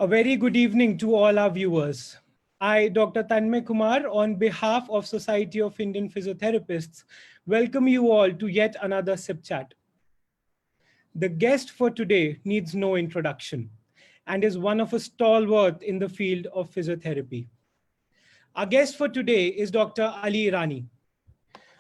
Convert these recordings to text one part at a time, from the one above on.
A very good evening to all our viewers. I, Dr. Tanmay Kumar, on behalf of Society of Indian Physiotherapists, welcome you all to yet another SIPCHAT. The guest for today needs no introduction and is one of a stalwart in the field of physiotherapy. Our guest for today is Dr. Ali Irani.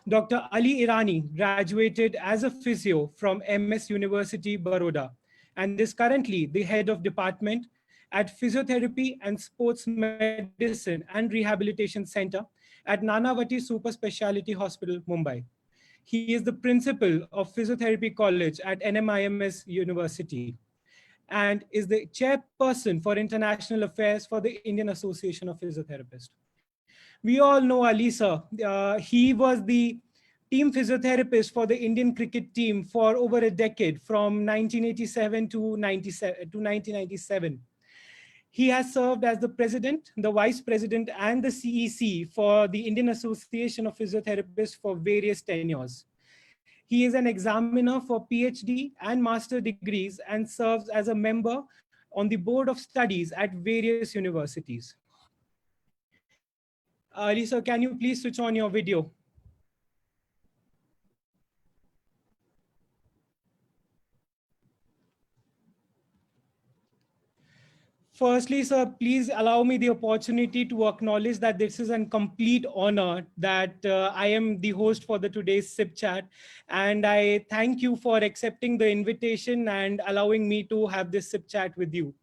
Dr. Ali Irani graduated as a physio from MS University, Baroda, and is currently the head of department at Physiotherapy and Sports Medicine and Rehabilitation Center at Nanavati Super Speciality Hospital, Mumbai. He is the principal of Physiotherapy College at NMIMS University and is the chairperson for international affairs for the Indian Association of Physiotherapists. We all know Ali sir. He was the team physiotherapist for the Indian cricket team for over a decade, from 1987 to 1997. He has served as the president, the vice president, and the CEC for the Indian Association of Physiotherapists for various tenures. He is an examiner for PhD and master degrees and serves as a member on the board of studies at various universities. Lisa, can you please switch on your video? Firstly, sir, please allow me the opportunity to acknowledge that this is a complete honor that I am the host for the today's SIP chat. And I thank you for accepting the invitation and allowing me to have this SIP chat with you.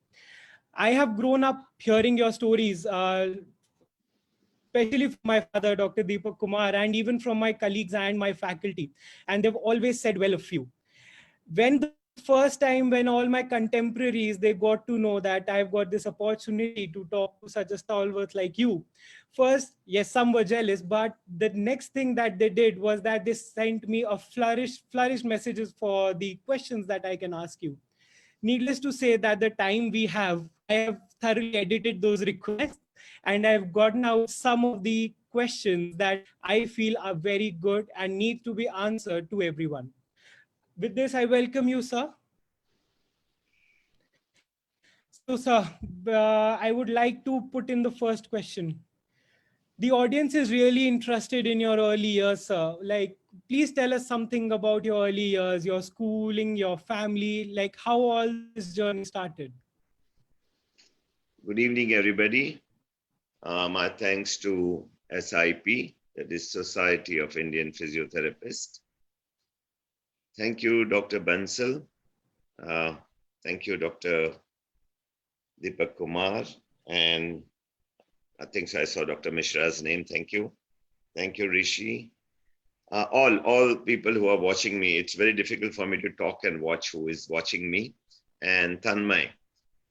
I have grown up hearing your stories, especially from my father, Dr. Deepak Kumar, and even from my colleagues and my faculty. And they've always said well of you. When the first time when all my contemporaries, they got to know that I've got this opportunity to talk to such a stalwart like you, first, yes, some were jealous, but the next thing that they did was that they sent me a flourished messages for the questions that I can ask you. Needless to say that the time we have, I have thoroughly edited those requests and I've gotten out some of the questions that I feel are very good and need to be answered to everyone. With this, I welcome you, sir. So, sir, I would like to put in the first question. The audience is really interested in your early years, sir. Like, please tell us something about your early years, your schooling, your family, like how all this journey started. Good evening, everybody. My thanks to SIP, that is Society of Indian Physiotherapists. Thank you, Dr. Bansal. Thank you, Dr. Deepak Kumar. And I think I saw Dr. Mishra's name. Thank you. Thank you, Rishi. All people who are watching me, it's very difficult for me to talk and watch who is watching me. And Tanmay.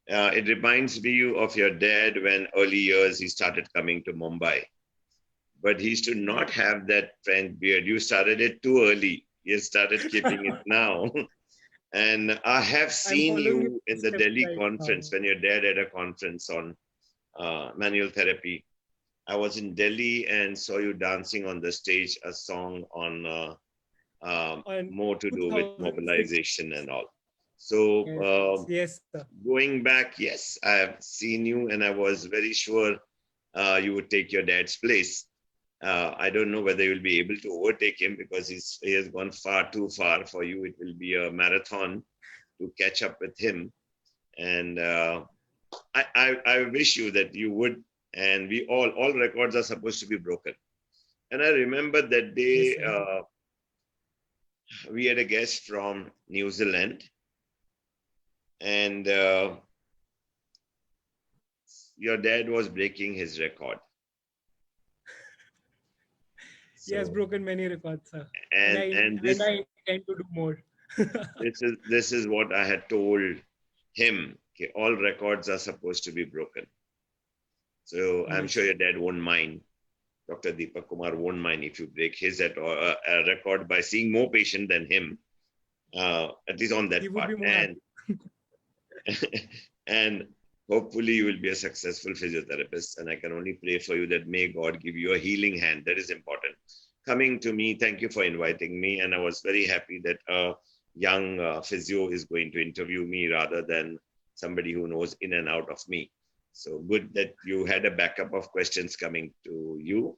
It reminds me of your dad when early years he started coming to Mumbai. But he used to not have that French beard. You started it too early. You started keeping it now. And I have seen you in the Delhi conference when your dad had a conference on manual therapy. I was in Delhi and saw you dancing on the stage a song on more to do with mobilization and all. So yes, sir. Going back, yes, I have seen you and I was very sure you would take your dad's place. I don't know whether you'll be able to overtake him because he has gone far too far for you. It will be a marathon to catch up with him. And I wish you that you would, and we all records are supposed to be broken. And I remember that day we had a guest from New Zealand. And your dad was breaking his record. He has broken many records, sir. And I intend to do more. this is what I had told him. Okay, all records are supposed to be broken. So I'm sure your dad won't mind. Dr. Deepak Kumar won't mind if you break his record by seeing more patient than him, at least on that part. And hopefully you will be a successful physiotherapist. And I can only pray for you that may God give you a healing hand. That is important. Coming to me, thank you for inviting me. And I was very happy that a young physio is going to interview me rather than somebody who knows in and out of me. So good that you had a backup of questions coming to you.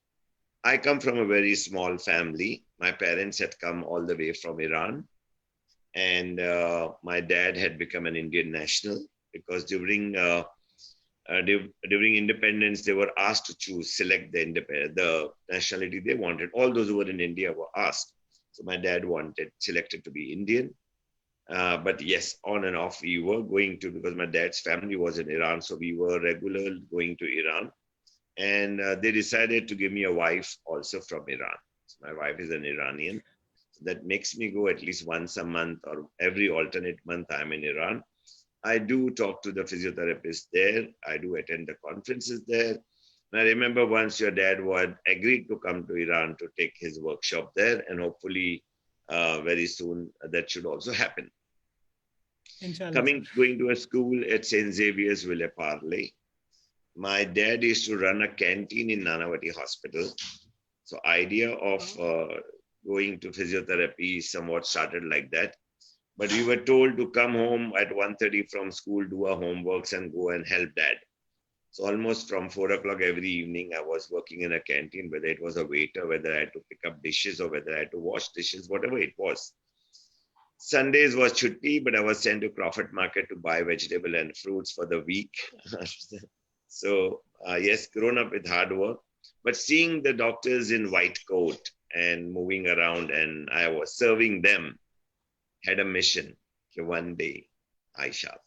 I come from a very small family. My parents had come all the way from Iran, and my dad had become an Indian national because during independence, they were asked to select the nationality they wanted. All those who were in India were asked. So my dad selected to be Indian. But yes, on and off we were going to, because my dad's family was in Iran. So we were regularly going to Iran. And they decided to give me a wife also from Iran. So my wife is an Iranian. So that makes me go at least once a month or every alternate month I'm in Iran. I do talk to the physiotherapist there. I do attend the conferences there. And I remember once your dad had agreed to come to Iran to take his workshop there, and hopefully very soon that should also happen. Inshallah. Going to a school at St. Xavier's Ville-Parle. My dad used to run a canteen in Nanavati Hospital. So idea of going to physiotherapy somewhat started like that. But we were told to come home at 1:30 from school, do our homeworks and go and help dad. So almost from 4 o'clock every evening, I was working in a canteen, whether it was a waiter, whether I had to pick up dishes or whether I had to wash dishes, whatever it was. Sundays was chutti, but I was sent to Crawford Market to buy vegetable and fruits for the week. So yes, grown up with hard work, but seeing the doctors in white coat and moving around, and I was serving them, had a mission. One day I shall.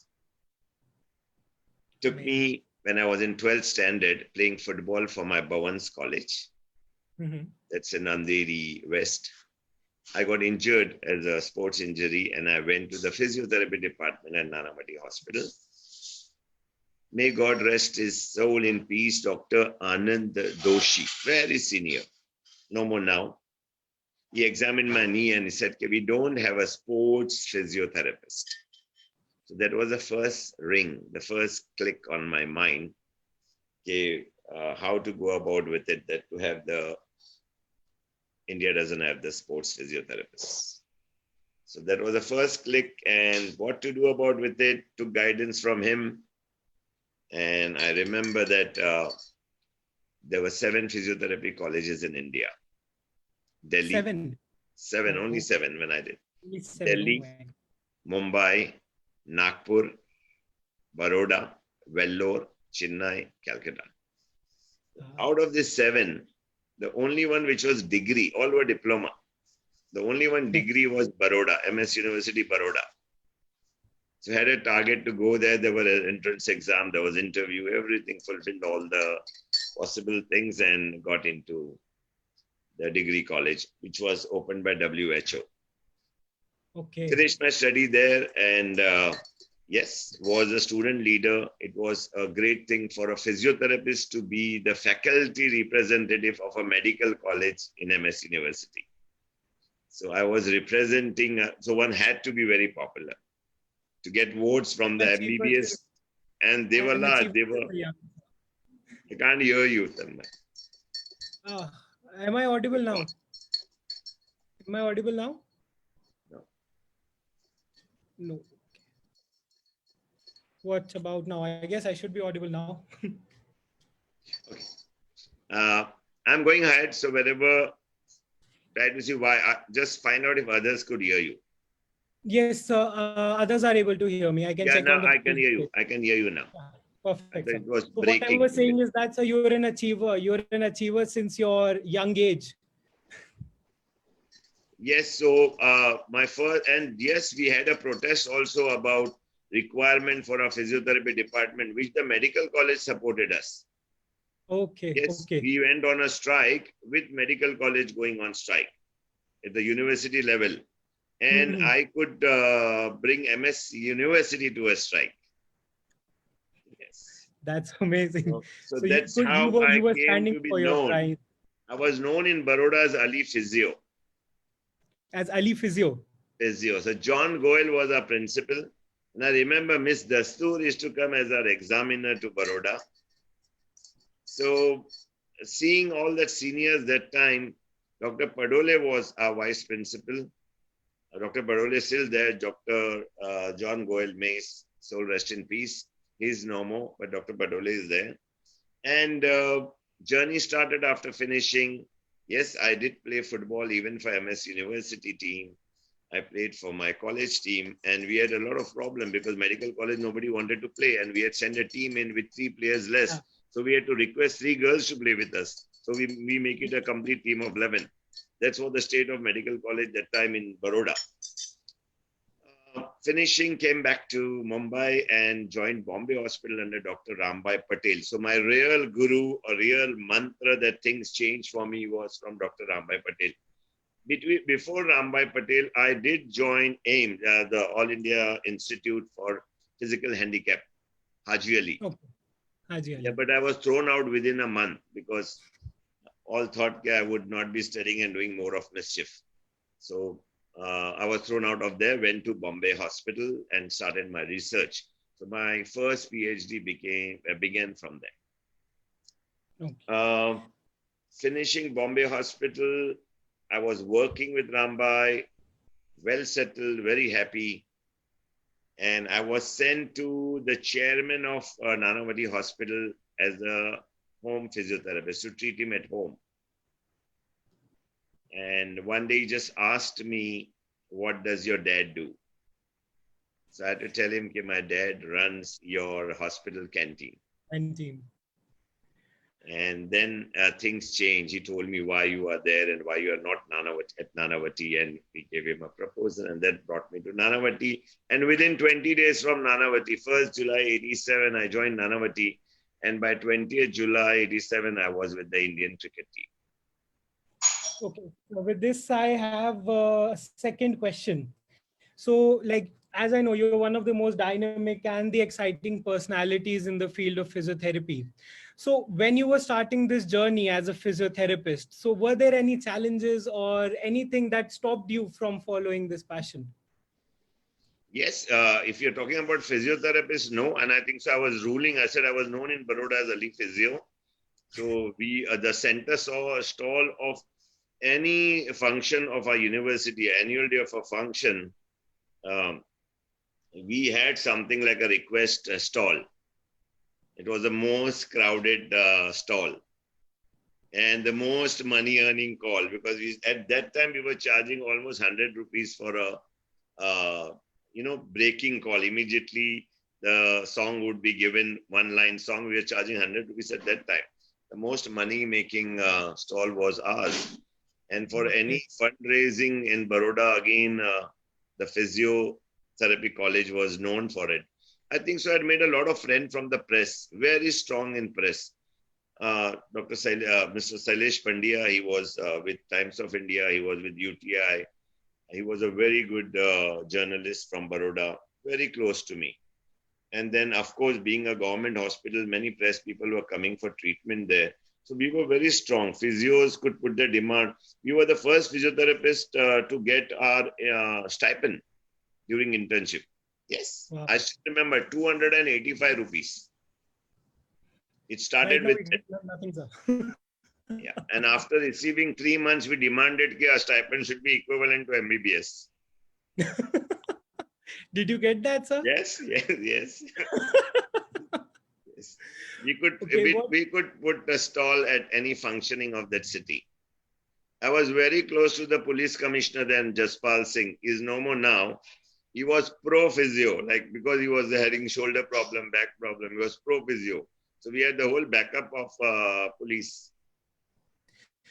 Took me when I was in 12th standard playing football for my Bhavans College. That's in Andheri West. I got injured as a sports injury and I went to the physiotherapy department at Nanavati Hospital. May God rest his soul in peace, Dr. Anand Doshi, very senior, no more now. He examined my knee and he said, okay, we don't have a sports physiotherapist. So that was the first ring, the first click on my mind, okay, how to go about with it, that to have India doesn't have the sports physiotherapists. So that was the first click, and what to do about with it, took guidance from him. And I remember that there were 7 physiotherapy colleges in India. Delhi. Seven, only 7 when I did. Delhi, Mumbai, Nagpur, Baroda, Vellore, Chennai, Calcutta. Out of these 7, the only one which was degree, all were diploma. The only one degree was Baroda, MS University, Baroda. So I had a target to go there. There were an entrance exam, there was interview, everything, fulfilled all the possible things and got into the degree college, which was opened by WHO. Okay. Finished my study there and yes, was a student leader. It was a great thing for a physiotherapist to be the faculty representative of a medical college in MS University. So I was representing, so one had to be very popular to get votes from the MBBS, and they were large. I can't hear you, Tanmay. Am I audible now? Am I audible now? No. No. What about now? I guess I should be audible now. Okay. I'm going ahead. So wherever, try to see why, just find out if others could hear you. Yes, others are able to hear me. I can check. Now I can hear you. I can hear you now. Perfect. It was so what I was saying is that, so you're an achiever. You're an achiever since your young age. Yes. So my first, and yes, we had a protest also about requirement for a physiotherapy department, which the medical college supported us. Okay. Yes, okay. We went on a strike with medical college going on strike at the university level. And I could bring MS University to a strike. Yes. That's amazing. So that's how I came to be known. I was known in Baroda as Ali Physio. As Ali Physio. Physio. So John Goel was our principal. And I remember Miss Dastur used to come as our examiner to Baroda. So seeing all the seniors that time, Dr. Padole was our vice principal. Dr. Padole is still there. Dr. John Goel Mace soul rest in peace. He's no more, but Dr. Badole is there. And journey started after finishing. Yes, I did play football even for MS University team. I played for my college team, and we had a lot of problem because medical college, nobody wanted to play, and we had sent a team in with 3 players less. So we had to request 3 girls to play with us. So we make it a complete team of 11. That's what the state of medical college that time in Baroda. Finishing, came back to Mumbai and joined Bombay Hospital under Dr. Rambai Patel. So my real guru, a real mantra that things changed for me was from Dr. Rambai Patel. Before Rambai Patel, I did join AIM, the All India Institute for Physical Handicap, Haji Ali. Okay. Haji Ali. Yeah, but I was thrown out within a month because all thought I would not be studying and doing more of mischief. So I was thrown out of there, went to Bombay Hospital and started my research. So my first PhD began from there. Okay. Finishing Bombay Hospital, I was working with Rambai, well settled, very happy. And I was sent to the chairman of Nanavati Hospital as a home physiotherapist to treat him at home. And one day he just asked me, what does your dad do? So I had to tell him that my dad runs your hospital canteen. And then things changed. He told me why you are there and why you are not at Nanavati. And we gave him a proposal, and that brought me to Nanavati. And within 20 days from Nanavati, 1st July 87, I joined Nanavati. And by 20th July 87, I was with the Indian cricket team. Okay, so with this, I have a second question. So, like, as I know, you're one of the most dynamic and the exciting personalities in the field of physiotherapy. So when you were starting this journey as a physiotherapist, so were there any challenges or anything that stopped you from following this passion? Yes, if you're talking about physiotherapists, no. And I think so. I was ruling. I said I was known in Baroda as Ali Physio. So we, the center saw a stall of any function of our university, annual day of a function. We had something like a request stall. It was the most crowded stall and the most money earning call, because at that time we were charging almost 100 rupees for a breaking call. Immediately the song would be given, one line song. We were charging 100 rupees at that time. The most money making stall was ours. And for any fundraising in Baroda, again, the physiotherapy college was known for it. I think so. I had made a lot of friends from the press, very strong in press. Mr. Sailesh Pandya, he was with Times of India, he was with UTI. He was a very good journalist from Baroda, very close to me. And then, of course, being a government hospital, many press people were coming for treatment there. So we were very strong. Physios could put their demand. We were the first physiotherapist to get our stipend during internship. Yes, wow. I still remember 285 rupees. It started with nothing, sir. Yeah, and after receiving 3 months, we demanded that our stipend should be equivalent to MBBS. Did you get that, sir? Yes. Yes. We could put a stall at any functioning of that city. I was very close to the police commissioner then, Jaspal Singh. He's no more now. He was pro-physio, because he was having shoulder problem, back problem. He was pro-physio. So we had the whole backup of police.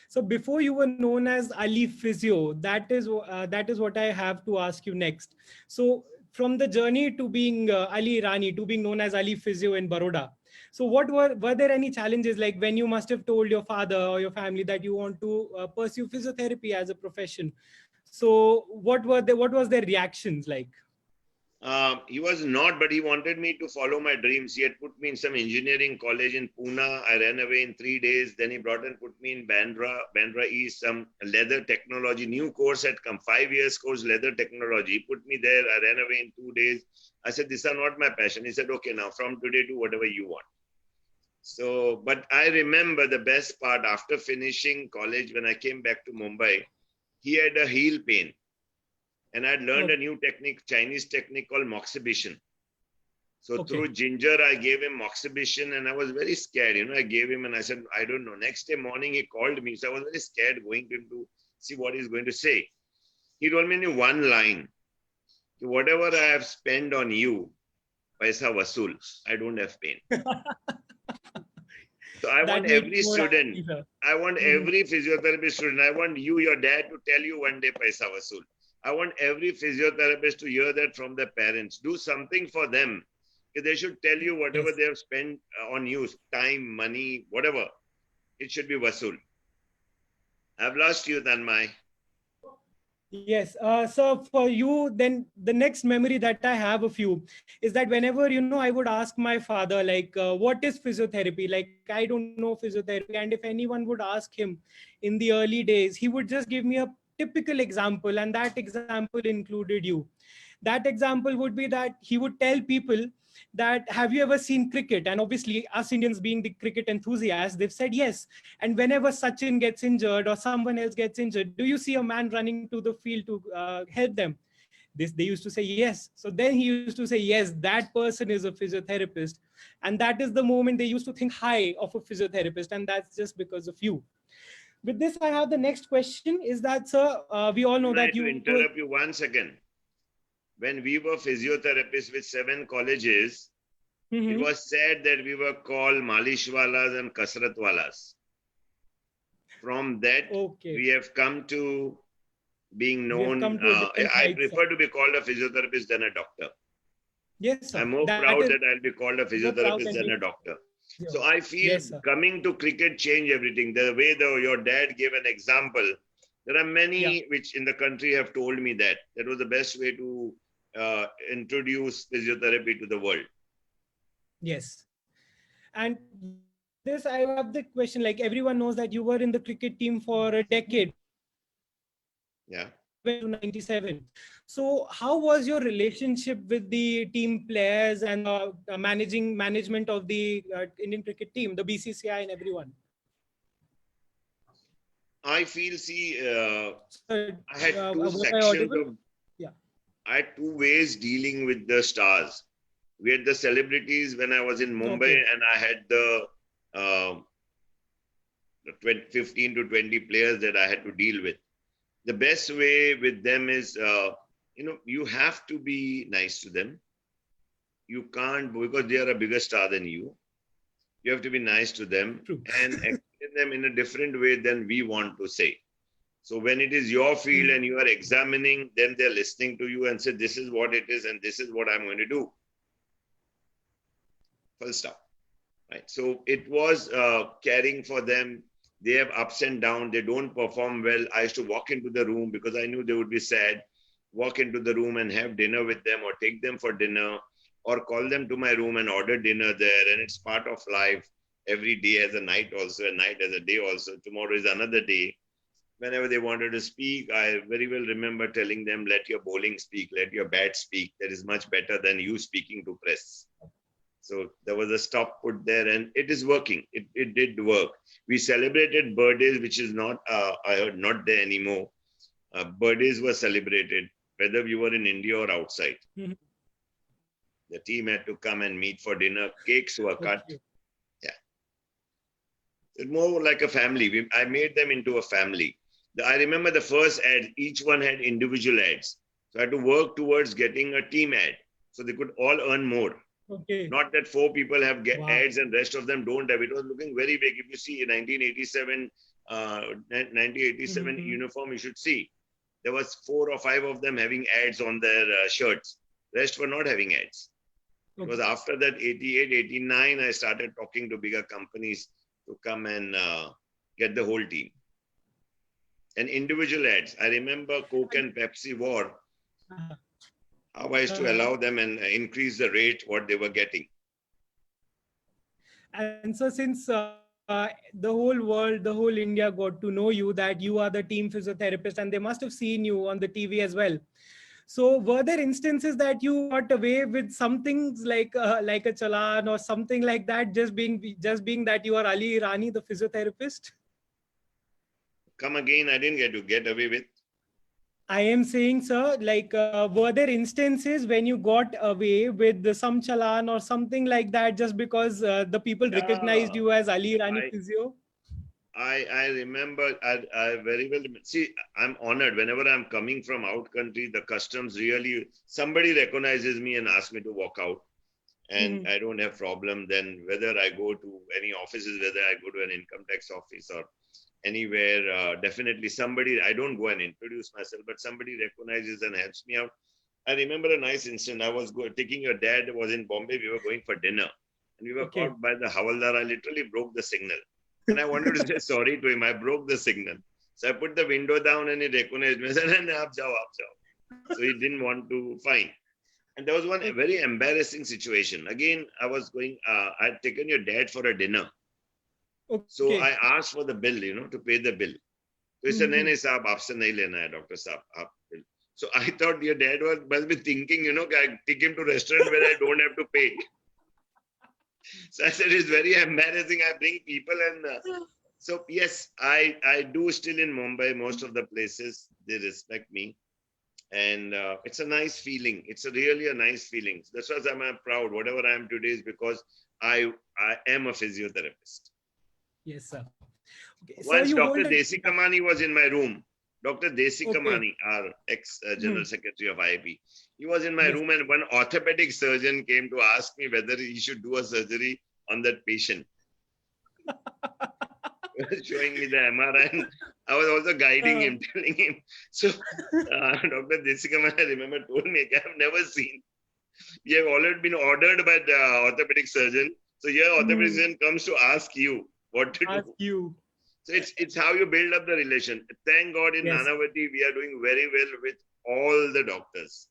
So before you were known as Ali Physio, that is what I have to ask you next. So from the journey to being Ali Irani, to being known as Ali Physio in Baroda, so were there any challenges, like when you must have told your father or your family that you want to pursue physiotherapy as a profession? So what was their reactions like? He was not, but he wanted me to follow my dreams. He had put me in some engineering college in Pune. I ran away in 3 days. Then he brought and put me in Bandra East, some leather technology. New course had come, 5 years course, leather technology. He put me there. I ran away in 2 days. I said, these are not my passion. He said, okay, now from today do whatever you want. So, but I remember the best part after finishing college, when I came back to Mumbai, he had a heel pain. And I'd learned a new technique, Chinese technique called moxibustion. So through ginger, I gave him moxibustion, and I was very scared. I gave him and I said, I don't know. Next day morning, he called me. So I was very scared going to him to see what he's going to say. He told me in one line, whatever I have spent on you, paisa vasool, I don't have pain. So I want every student, I want every physiotherapist student, I want you, your dad, to tell you one day paisa vasool. I want every physiotherapist to hear that from their parents. Do something for them. They should tell you whatever they have spent on you, time, money, whatever. It should be vasool. I've lost you, Tanmay. Yes. So for you, then the next memory that I have of you is that whenever, I would ask my father, like, what is physiotherapy? Like, I don't know physiotherapy. And if anyone would ask him in the early days, he would just give me a typical example. And that example included you. That example would be that he would tell people that, have you ever seen cricket? And obviously us Indians being the cricket enthusiasts, they've said yes. And whenever Sachin gets injured or someone else gets injured, do you see a man running to the field to help them? They used to say yes. So then he used to say, yes, that person is a physiotherapist. And that is the moment they used to think high of a physiotherapist. And that's just because of you. With this, I have the next question is that, sir, we all know that To interrupt you 1 second. When we were physiotherapists with 7 colleges, it was said that we were called malishwalas and kasratwalas. From that, we have come to being known. I prefer to be called a physiotherapist than a doctor. Yes, sir. I'm more proud that I'll be called a physiotherapist than a doctor. So I feel coming to cricket changed everything. The way your dad gave an example, there are many which in the country have told me that was the best way to introduce physiotherapy to the world. Yes. And with this, I have the question, like everyone knows that you were in the cricket team for a decade. Yeah. To 97. So how was your relationship with the team players and management of the Indian cricket team, the BCCI and everyone? I feel, I had two sections of, I had 2 ways dealing with the stars. We had the celebrities when I was in Mumbai, and I had the 15 to 20 players that I had to deal with. The best way with them is, you have to be nice to them. You can't, because they are a bigger star than you. You have to be nice to them and explain them in a different way than we want to say. So when it is your field and you are examining, then they're listening to you and say, this is what it is and this is what I'm going to do. Full stop. Right. So it was caring for them. They have ups and downs. They don't perform well. I used to walk into the room because I knew they would be sad. Walk into the room and have dinner with them, or take them for dinner, or call them to my room and order dinner there. And it's part of life. Every day has a night also, a night has a day also. Tomorrow is another day. Whenever they wanted to speak, I very well remember telling them, let your bowling speak, let your bat speak. That is much better than you speaking to press. So there was a stop put there, and it is working. It did work. We celebrated birthdays, which is not, I heard, not there anymore. Birthdays were celebrated, whether we were in India or outside. The team had to come and meet for dinner. Cakes were cut. Yeah. It's more like a family. I made them into a family. I remember the first ad, each one had individual ads. So I had to work towards getting a team ad so they could all earn more. Not that 4 people have ads and rest of them don't have. It was looking very big. If you see 1987 uniform, you should see. There was 4 or 5 of them having ads on their shirts. Rest were not having ads. Because after that, 88, 89, I started talking to bigger companies to come and get the whole team. And individual ads. I remember Coke and Pepsi war. How I used to allow them and increase the rate what they were getting. And so since the whole world, the whole India got to know you, that you are the team physiotherapist, and they must have seen you on the TV as well. So were there instances that you got away with some things like a challan or something like that, just being that you are Ali Irani, the physiotherapist? Come again, I didn't get away with. I am saying, sir, like, were there instances when you got away with some challan or something like that just because the people recognized Yeah, you as Ali Rani I Physio? I remember. I very well see. I'm honored whenever I'm coming from out country. The customs really somebody recognizes me and asks me to walk out, and Mhm. I don't have problem. Then whether I go to any offices, whether I go to an income tax office or anywhere, definitely somebody. I don't go and introduce myself, but somebody recognizes and helps me out. I remember a nice incident. I was taking your dad was in Bombay. We were going for dinner, and we were Okay. caught by the Havaldar. I literally broke the signal, and I wanted to say sorry to him. I broke the signal, so I put the window down, and he recognized me. I said, "Aap jao, aap jao." So he didn't want to fine. And there was one very embarrassing situation. Again, I was going. I'd taken your dad for a dinner, so Okay. I asked for the bill, to pay the bill. So he said, Mhm. "नहीं साहब आपसे नहीं लेना है doctor साहब आप bill." So I thought your dad must be thinking, I take him to restaurant where I don't have to pay. So I said, it's very embarrassing. I bring people and so yes, I do still in Mumbai. Most of the places they respect me, and it's a nice feeling. It's really a nice feeling. That's why I'm proud. Whatever I am today is because I am a physiotherapist. Yes, sir. Okay. So Once you hold Dr. a, Desi Kamani was in my room. Dr. Desi okay. Kamani, our ex General Mhm. Secretary of IIP, he was in my Yes. room, and one orthopedic surgeon came to ask me whether he should do a surgery on that patient. He was showing me the MRI, and I was also guiding Uh, him, telling him. So, Dr. Desi Kamani, I remember, told me, I have never seen. We have already been ordered by the orthopedic surgeon. So, here, orthopedic mhm. surgeon comes to ask you what to Ask do. you. So it's how you build up the relation. Thank God in Yes. Nanavati we are doing very well with all the doctors,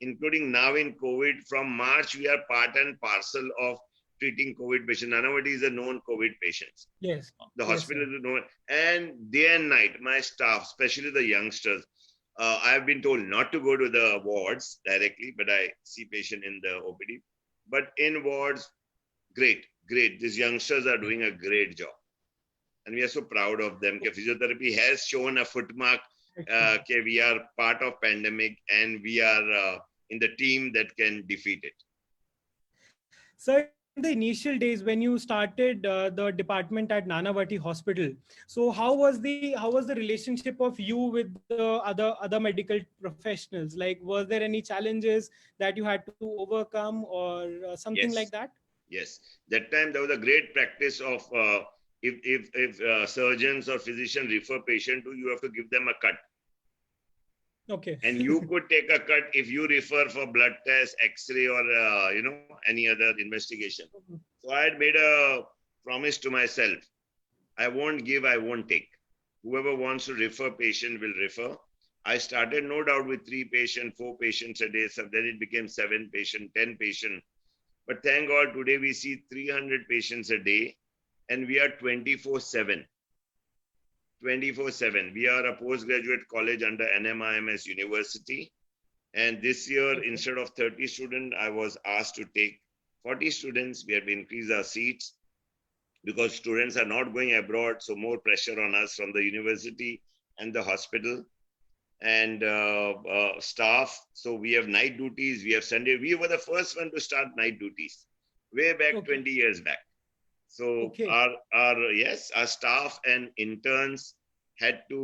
including now in COVID. From March we are part and parcel of treating COVID patients. Nanavati is a known COVID patients. Yes. The Yes, hospital sir. is known, and day and night my staff, especially the youngsters. I have been told not to go to the wards directly, but I see patient in the OPD. But in wards, great, great. These youngsters are doing a great job, and we are so proud of them. Physiotherapy has shown a footmark. Excellent. We are part of pandemic, and we are in the team that can defeat it. So in the initial days when you started the department at Nanavati Hospital, so how was the relationship of you with the other medical professionals? Like, was there any challenges that you had to overcome or something like Yes, that? yes. That time there was a great practice of if surgeons or physicians refer patient to you, have to give them a cut, Okay. and you could take a cut if you refer for blood test, X-ray, or any other investigation. So I had made a promise to myself: I won't give, I won't take. Whoever wants to refer patient will refer. I started no doubt with 3 patients, 4 patients a day. So then it became 7 patients, 10 patients. But thank God today we see 300 patients a day, and we are 24/7. 24/7. We are a postgraduate college under NMIMS University. And this year, Okay. instead of 30 students, I was asked to take 40 students. We have increased our seats because students are not going abroad, so more pressure on us from the university and the hospital and staff. So we have night duties, we have Sunday. We were the first one to start night duties way back Okay. 20 years back. So Okay. our staff and interns had to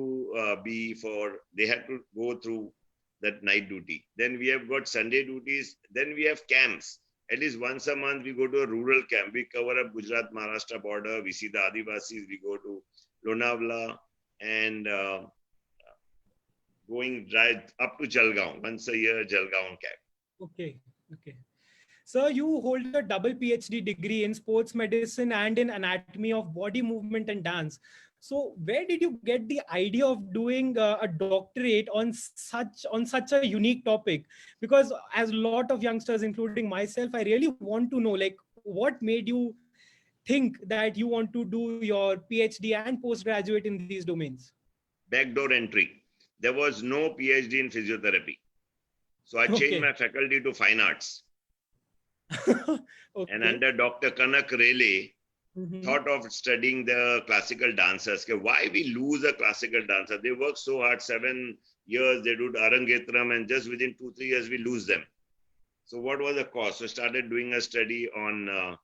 they had to go through that night duty. Then we have got Sunday duties. Then we have camps. At least once a month, we go to a rural camp. We cover up Gujarat Maharashtra border. We see the Adivasis. We go to Lonavala and going right up to Jalgaon once a year. Jalgaon camp. Okay. Okay. Sir, you hold a double PhD degree in sports medicine and in anatomy of body movement and dance. So, where did you get the idea of doing a doctorate on such a unique topic? Because as a lot of youngsters, including myself, I really want to know, like, what made you think that you want to do your PhD and postgraduate in these domains? Backdoor entry. There was no PhD in physiotherapy. So I changed Okay. my faculty to fine arts. And Okay. under Dr. Kanak Rele, Mhm. thought of studying the classical dancers. Okay, why we lose a classical dancer? They work so hard, 7 years, they do Arangetram, and just within 2, 3 years, we lose them. So what was the cause? So started doing a study on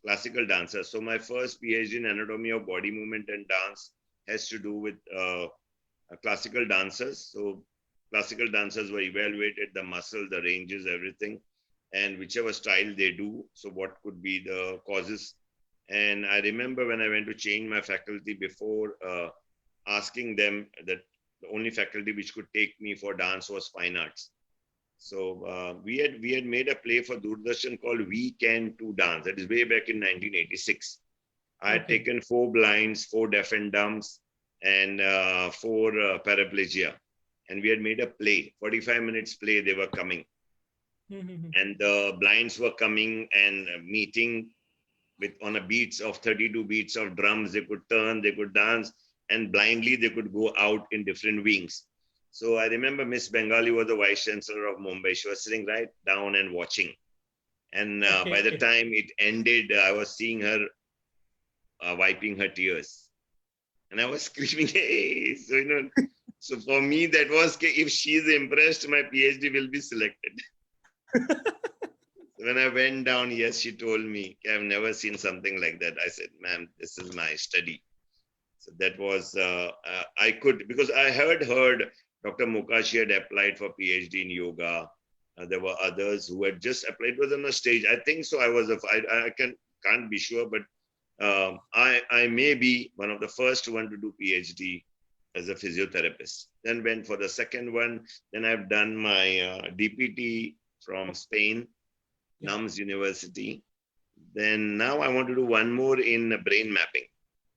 classical dancers. So my first PhD in anatomy of body movement and dance has to do with classical dancers. So classical dancers were evaluated, the muscle, the ranges, everything, and whichever style they do. So what could be the causes? And I remember when I went to change my faculty before asking them that the only faculty which could take me for dance was fine arts. So we had made a play for Doordarshan called We Can To Dance. That is way back in 1986. I had Okay. taken 4 blinds, 4 deaf and dumbs, and 4 paraplegia. And we had made a play, 45 minutes play, they were coming. Mhm. And the blinds were coming and meeting with on a beats of 32 beats of drums. They could turn, they could dance, and blindly they could go out in different wings. So I remember Miss Bengali was the vice chancellor of Mumbai. She was sitting right down and watching. And by the Okay. time it ended, I was seeing her wiping her tears. And I was screaming, hey! So for me, that was, if she's impressed, my PhD will be selected. When I went down, yes, she told me, I've never seen something like that. I said, ma'am, this is my study. So that was, I could, because I heard Dr. Mukashi had applied for PhD in yoga. There were others who had just applied. It was on a stage. I think so. I can't be sure, but I may be one of the first one to do PhD as a physiotherapist. Then went for the second one. Then I've done my DPT from Spain, Yeah. NUMS University. Then now I want to do one more in brain mapping.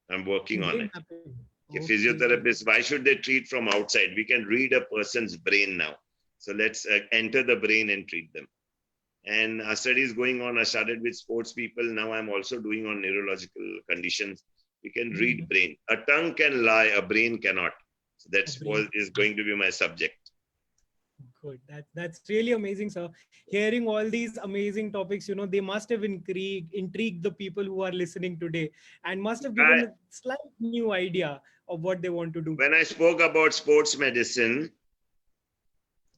I'm working In on brain it. mapping. Okay, Okay. physiotherapists, why should they treat from outside? We can read a person's brain now. So let's enter the brain and treat them. And our study is going on. I started with sports people. Now I'm also doing on neurological conditions. We can read Mhm. brain. A tongue can lie, a brain cannot. So A that's brain. what is going to be my subject. Good. That's really amazing, sir. Hearing all these amazing topics, they must have intrigued the people who are listening today, and must have given I, a slight new idea of what they want to do. when I spoke about sports medicine,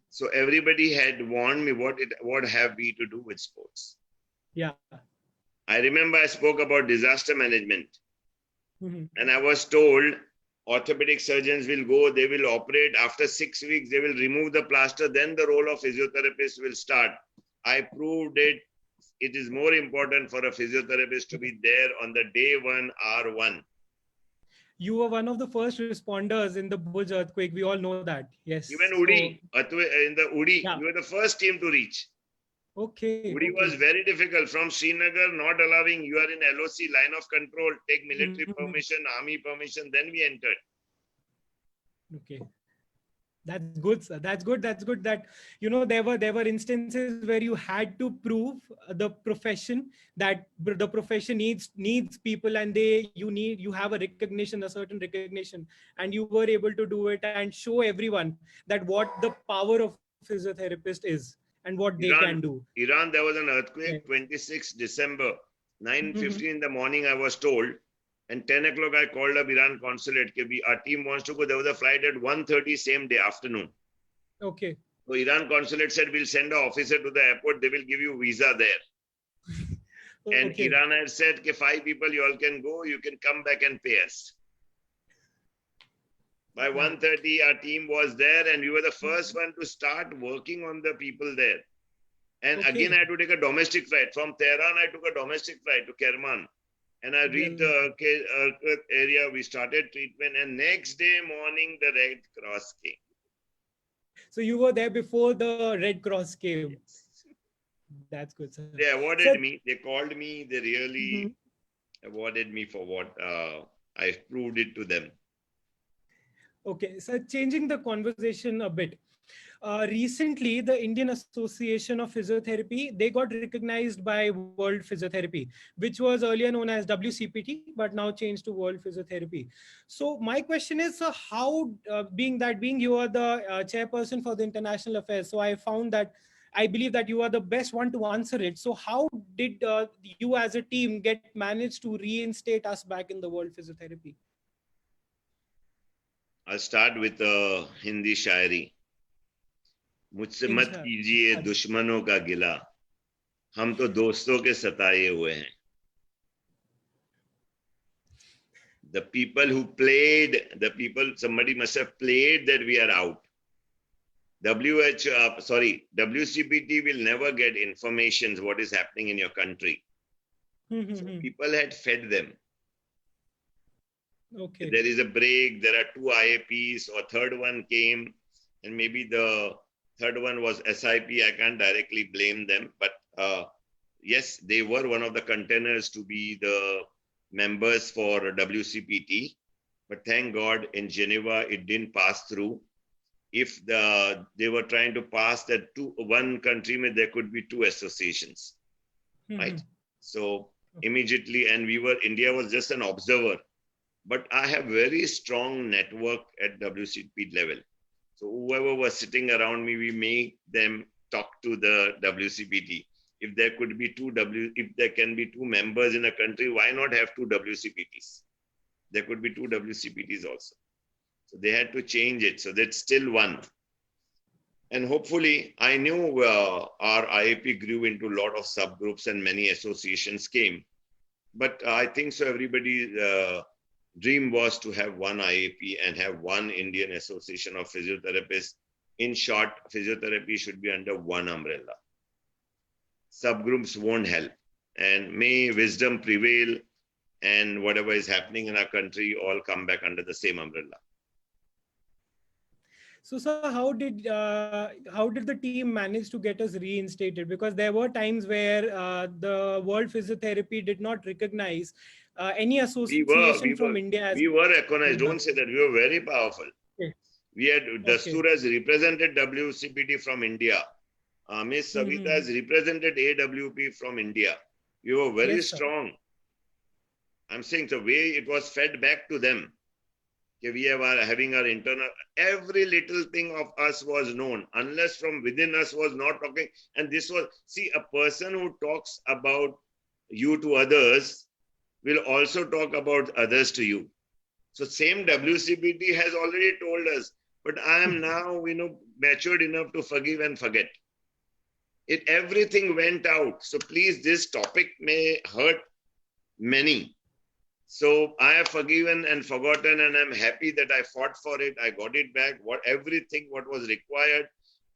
so everybody had warned me what have we to do with sports. Yeah. I remember I spoke about disaster management. Mhm. And I was told orthopedic surgeons will go, they will operate. After 6 weeks, they will remove the plaster. Then the role of physiotherapist will start. I proved it. It is more important for a physiotherapist to be there on the day one, R1. You were one of the first responders in the Bhuj earthquake. We all know that. Yes. Even So, Udi, in the Udi, yeah. we were the first team to reach. Okay. Udi Okay. was very difficult from Srinagar, not allowing you are in LOC, line of control, take military Mhm. permission, army permission, then we entered. Okay. That's good, sir. That's good. That's good that there were instances where you had to prove the profession, that the profession needs people, and you have a recognition, a certain recognition, and you were able to do it and show everyone that what the power of physiotherapist is and what they can Iran, do. Iran, there was an Yeah. earthquake, 26 December, Mhm. 9:15 in the morning, I was told. And 10 o'clock, I called up Iran consulate. Our team wants to go. There was a flight at 1:30 same day afternoon. Okay. So Iran consulate said, we'll send an officer to the airport. They will give you visa there. And Okay. Iran had said, 5 people, you all can go. You can come back and pay us. By Yeah. 1:30, our team was there, and we were the first one to start working on the people there. And again, I Okay. had to take a domestic flight. From Tehran, I took a domestic flight to Kerman. And I reached Well, the Irkut area. We started treatment. And next day morning, the Red Cross came. so you were there before the Red Cross came. Yes. That's good, sir. They Sir. awarded me. They called me. They Mhm. really awarded me for what I proved it to them. Okay, so changing the conversation a bit. Recently, the Indian Association of Physiotherapy, they got recognized by World Physiotherapy, which was earlier known as WCPT, but now changed to World Physiotherapy. So my question is, how being you are the chairperson for the international affairs, so I found that I believe that you are the best one to answer it. So how did you as a team get managed to reinstate us back in the World Physiotherapy? I'll start with a Hindi शायरी. मुझसे मत Insha- कीजिए दुश्मनों का गिला, हम तो दोस्तों के सताए हुए हैं. The people who played, somebody must have played that we are out. WCPT will never get information what is happening in your country. So people had fed them. Okay. There is a break, there are 2 IAPs, or third one came, and maybe the third one was SIP. I can't directly blame them, but yes, they were one of the contenders to be the members for WCPT. But thank God in Geneva, it didn't pass through. If they were trying to pass that one country, there could be 2 associations, right? So immediately, and India was just an observer. But I have very strong network at WCP level. So whoever was sitting around me, we make them talk to the WCPT. If there could be if there can be 2 members in a country, why not have 2 WCPTs? There could be 2 WCPTs also. So they had to change it. So that's still 1. And hopefully, I knew our IAP grew into a lot of subgroups and many associations came. But I think so everybody's dream was to have 1 IAP and have 1 Indian Association of Physiotherapists. In short, physiotherapy should be under 1 umbrella. Subgroups won't help. And may wisdom prevail, and whatever is happening in our country all come back under the same umbrella. So, sir, how did the team manage to get us reinstated? Because there were times where the World Physiotherapy did not recognize any association from India as. We were recognized. Don't say that. We were very powerful. Okay. We had Dastur has represented WCPT from India. Ms. Savita has represented AWP from India. We were very strong. I'm saying the way it was fed back to them. We are having our internal, every little thing of us was known, unless from within us was not talking. And this was, see, a person who talks about you to others will also talk about others to you. So same WCPT has already told us, but I am now, matured enough to forgive and forget. Everything went out. So please, this topic may hurt many. So I have forgiven and forgotten, and I'm happy that I fought for it. I got it back, everything what was required.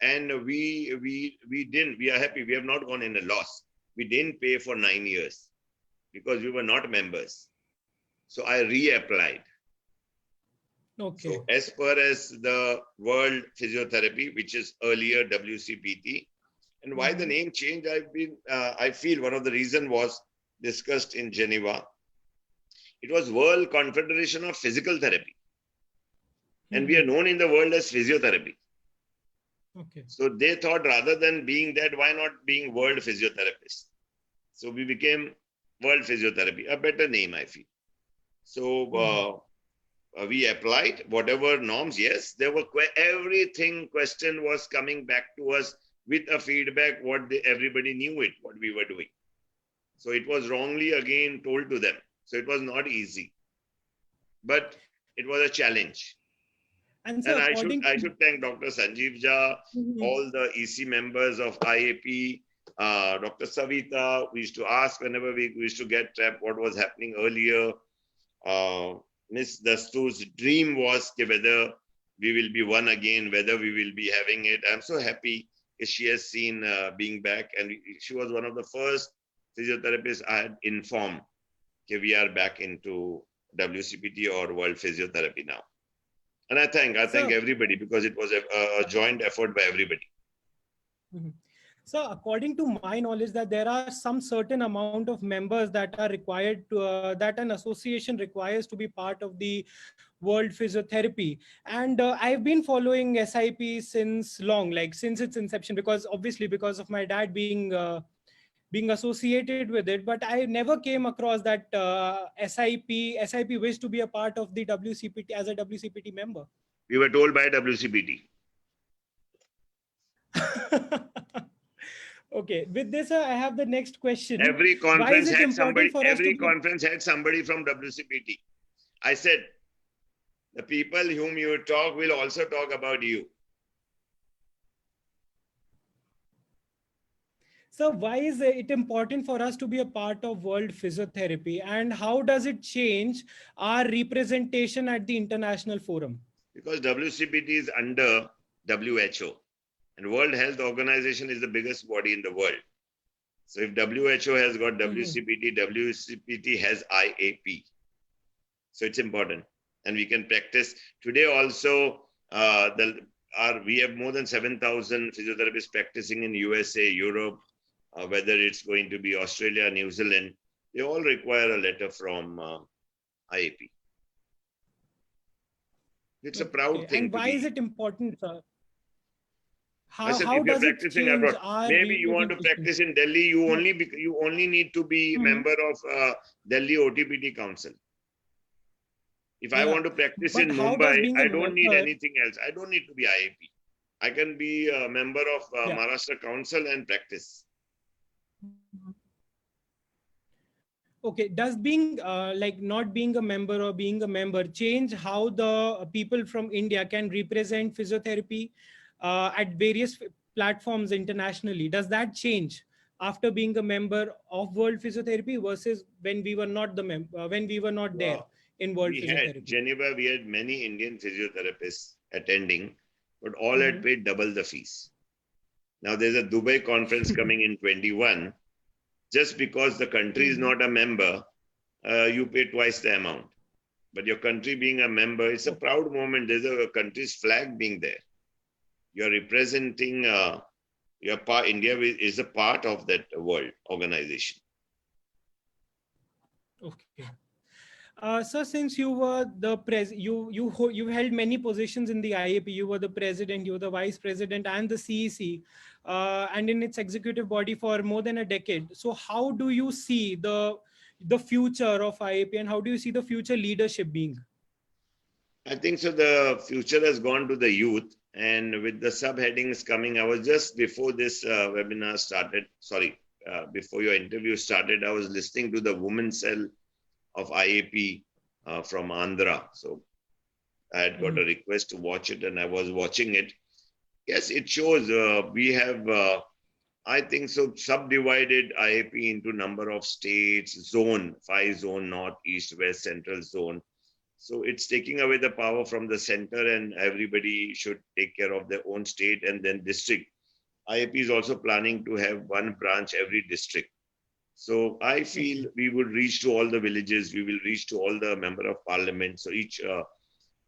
And we are happy. We have not gone in a loss. We didn't pay for 9 years because we were not members. So I reapplied. Okay. So as far as the World Physiotherapy, which is earlier WCPT, and why the name changed, I feel one of the reason was discussed in Geneva. It was World Confederation of Physical Therapy. And we are known in the world as physiotherapy. Okay. So they thought rather than being that, why not being World Physiotherapist? So we became World Physiotherapy, a better name, I feel. So we applied whatever norms. Yes, there were everything question was coming back to us with a feedback, everybody knew it, what we were doing. So it was wrongly again told to them. So it was not easy, but it was a challenge. And I should thank Dr. Sanjeev Jha, all the EC members of IAP, Dr. Savita. We used to ask whenever we used to get trapped what was happening earlier. Ms. Dastur's dream was whether we will be one again, whether we will be having it. I'm so happy she has seen being back, and she was one of the first physiotherapists I had informed. We are back into WCPT or World Physiotherapy now. And I thank everybody, because it was a joint effort by everybody. So according to my knowledge, that there are some certain amount of members that are required to, that an association requires to be part of the World Physiotherapy. And I've been following SIP since long, like since its inception, because obviously because of my dad being associated with it, but I never came across that SIP wished to be a part of the WCPT as a WCPT member. We were told by WCPT. Okay, with this, I have the next question. Every Why is conference it had important somebody, for us to every be? conference had somebody from WCPT. I said, the people whom you talk will also talk about you. So, why is it important for us to be a part of World Physiotherapy, and how does it change our representation at the international forum? Because WCPT is under WHO, and World Health Organization is the biggest body in the world. So if WHO has got Mhm. WCPT, WCPT has IAP. So it's important, and we can practice today. Also, we have more than 7,000 physiotherapists practicing in USA, Europe, whether it's going to be Australia, New Zealand. They all require a letter from IAP. It's a Okay, proud thing and to why is be. it important, sir? I said, How if you're does it practicing change abroad, our maybe you want to representation? practice in Delhi. You only need to be Mhm. member of Delhi OTPT Council. If I Yeah, want to practice but in how does Mumbai, being a I don't need member? anything else. I don't need to be IAP. I can be a member of Yeah. Maharashtra Council and practice. Okay, does being like not being a member or being a member change how the people from India can represent physiotherapy at various platforms internationally? Does that change after being a member of World Physiotherapy versus when we were not when we were not there Uh, in World we had Physiotherapy? Geneva, we had many Indian physiotherapists attending, but all had Mhm. paid double the fees. Now there's a Dubai conference coming in 21. Just because the country is Mhm. not a member, you pay twice the amount. But your country being a member, it's a Okay. proud moment. There's a country's flag being there. You're representing your part. India is a part of that world organization. Okay. So since you were the you held many positions in the IAP, you were the president, you were the vice president, and the CEC, and in its executive body for more than a decade. So how do you see the future of IAP, and how do you see the future leadership being? I think so. The future has gone to the youth, and with the subheadings coming, I was just before this webinar started. Sorry, before your interview started, I was listening to the women cell of IAP from Andhra. So I had got a Mhm. request to watch it, and I was watching it. Yes, it shows we have. I think so. Subdivided IAP into number of states, zone, 5 zone, north, east, west, central zone. So it's taking away the power from the center, and everybody should take care of their own state and then district. IAP is also planning to have one branch every district. So I feel Okay. we will reach to all the villages, we will reach to all the member of parliament. So each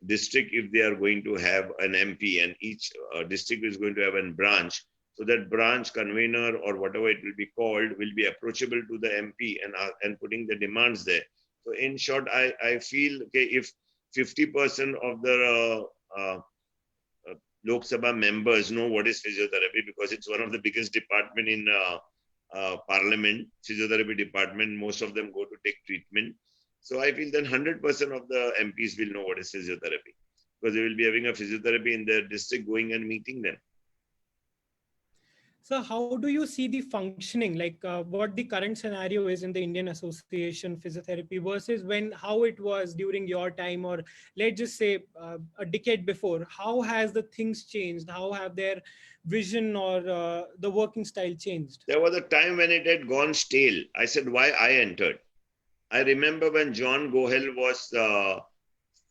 district, if they are going to have an MP, and each district is going to have a branch, so that branch convener or whatever it will be called will be approachable to the MP and putting the demands there. So in short, I feel okay if 50% of the uh, Lok Sabha members know what is physiotherapy, because it's one of the biggest department in parliament, physiotherapy department. Most of them go to take treatment. So I feel then 100% of the MPs will know what is physiotherapy, because they will be having a physiotherapy in their district, going and meeting them. So how do you see the functioning, like what the current scenario is in the Indian Association Physiotherapy versus how it was during your time, or let's just say a decade before? How has the things changed? How have their vision or the working style changed? There was a time when it had gone stale. I said, why I entered. I remember when John Gohel was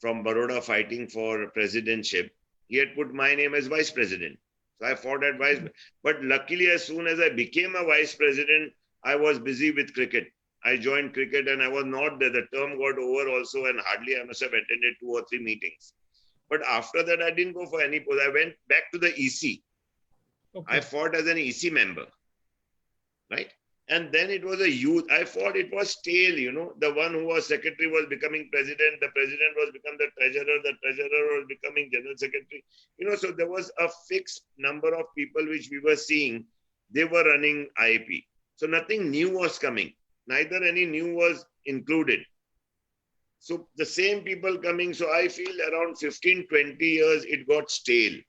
from Baroda fighting for presidentship, he had put my name as vice president. So I fought at vice. But luckily, as soon as I became a vice president, I was busy with cricket. I joined cricket and I was not there. The term got over also, and hardly I must have attended 2 or 3 meetings. But after that, I didn't go for any post. I went back to the EC. I Okay. fought as an EC member, right? And then it was a youth. I thought it was stale, The one who was secretary was becoming president. The president was become the treasurer. The treasurer was becoming general secretary. So there was a fixed number of people which we were seeing. They were running IAP. So nothing new was coming. Neither any new was included. So the same people coming. So I feel around 15, 20 years, it got stale.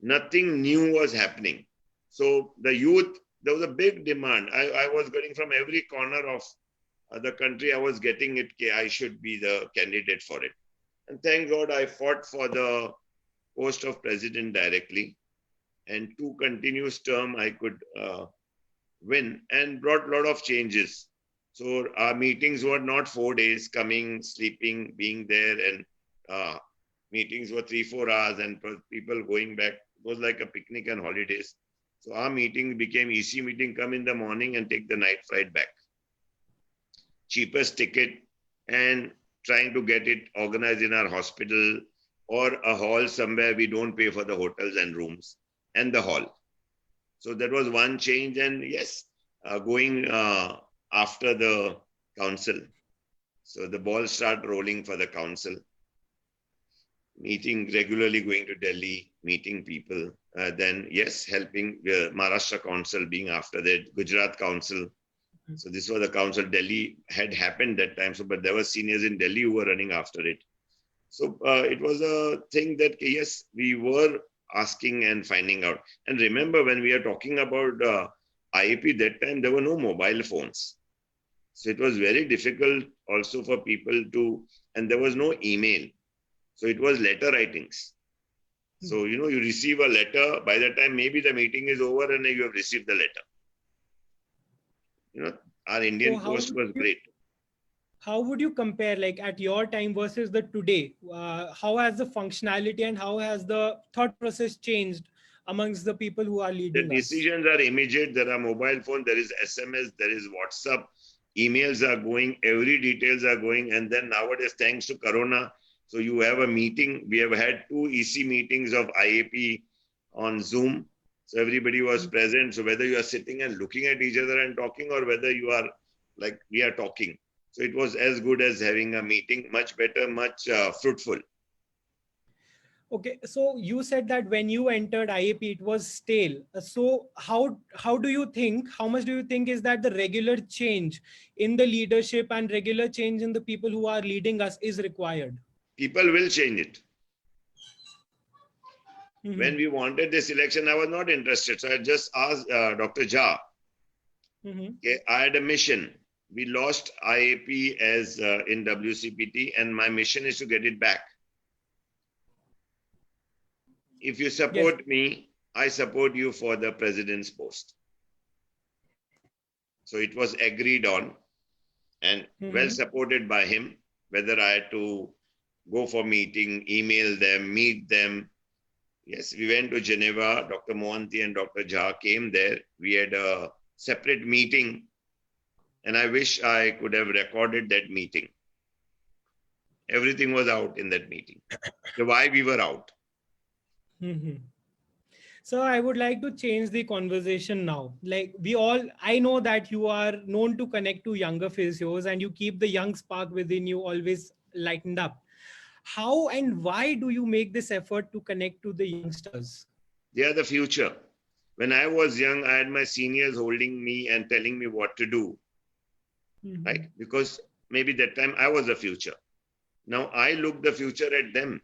Nothing new was happening. So the youth there was a big demand. I was getting from every corner of the country, I was getting it, I should be the candidate for it. And thank God I fought for the post of president directly. And 2 continuous term I could win and brought a lot of changes. So our meetings were not 4 days, coming, sleeping, being there, and meetings were 3-4 hours and people going back. It was like a picnic and holidays. So our meeting became EC meeting, come in the morning and take the night flight back. Cheapest ticket, and trying to get it organized in our hospital or a hall somewhere. We don't pay for the hotels and rooms and the hall. So that was one change. And yes, going after the council. So the ball started rolling for the council. Meeting regularly, going to Delhi, meeting people. Then yes, helping Maharashtra council being after that, Gujarat council. So this was the council. Delhi had happened that time. So, but there were seniors in Delhi who were running after it. So it was a thing that, yes, we were asking and finding out. And remember, when we are talking about IAP, that time there were no mobile phones. So it was very difficult also for people to, and there was no email. So it was letter writings. So, you receive a letter, by the time maybe the meeting is over and you have received the letter. Our Indian Post was great. How would you compare, like at your time versus the today? How has the functionality and how has the thought process changed amongst the people who are leading The decisions are immediate. There are mobile phones, there is SMS, there is WhatsApp, emails are going, every details are going. And then nowadays, thanks to Corona, so you have a meeting. We have had 2 EC meetings of IAP on Zoom. So everybody was present. So whether you are sitting and looking at each other and talking, or whether you are like we are talking. So it was as good as having a meeting, much better, much fruitful. Okay, so you said that when you entered IAP, it was stale. So how do you think, how much do you think is that the regular change in the leadership and regular change in the people who are leading us is required? People will change it. When we wanted this election, I was not interested. So I just asked Dr. Jha. Okay, I had a mission. We lost IAP as in WCPT, and my mission is to get it back. If you support me, I support you for the president's post. So it was agreed on and well supported by him, whether I had to go for meeting, email them, meet them. Yes, we went to Geneva. Dr. Mohanty and Dr. Jha came there. We had a separate meeting, and I wish I could have recorded that meeting. Everything was out in that meeting. So why we were out. So I would like to change the conversation now. Like I know that you are known to connect to younger physios and you keep the young spark within you always lightened up. How and why do you make this effort to connect to the youngsters? They are the future. When I was young, I had my seniors holding me and telling me what to do. Right? Because maybe that time I was the future. Now I look the future at them.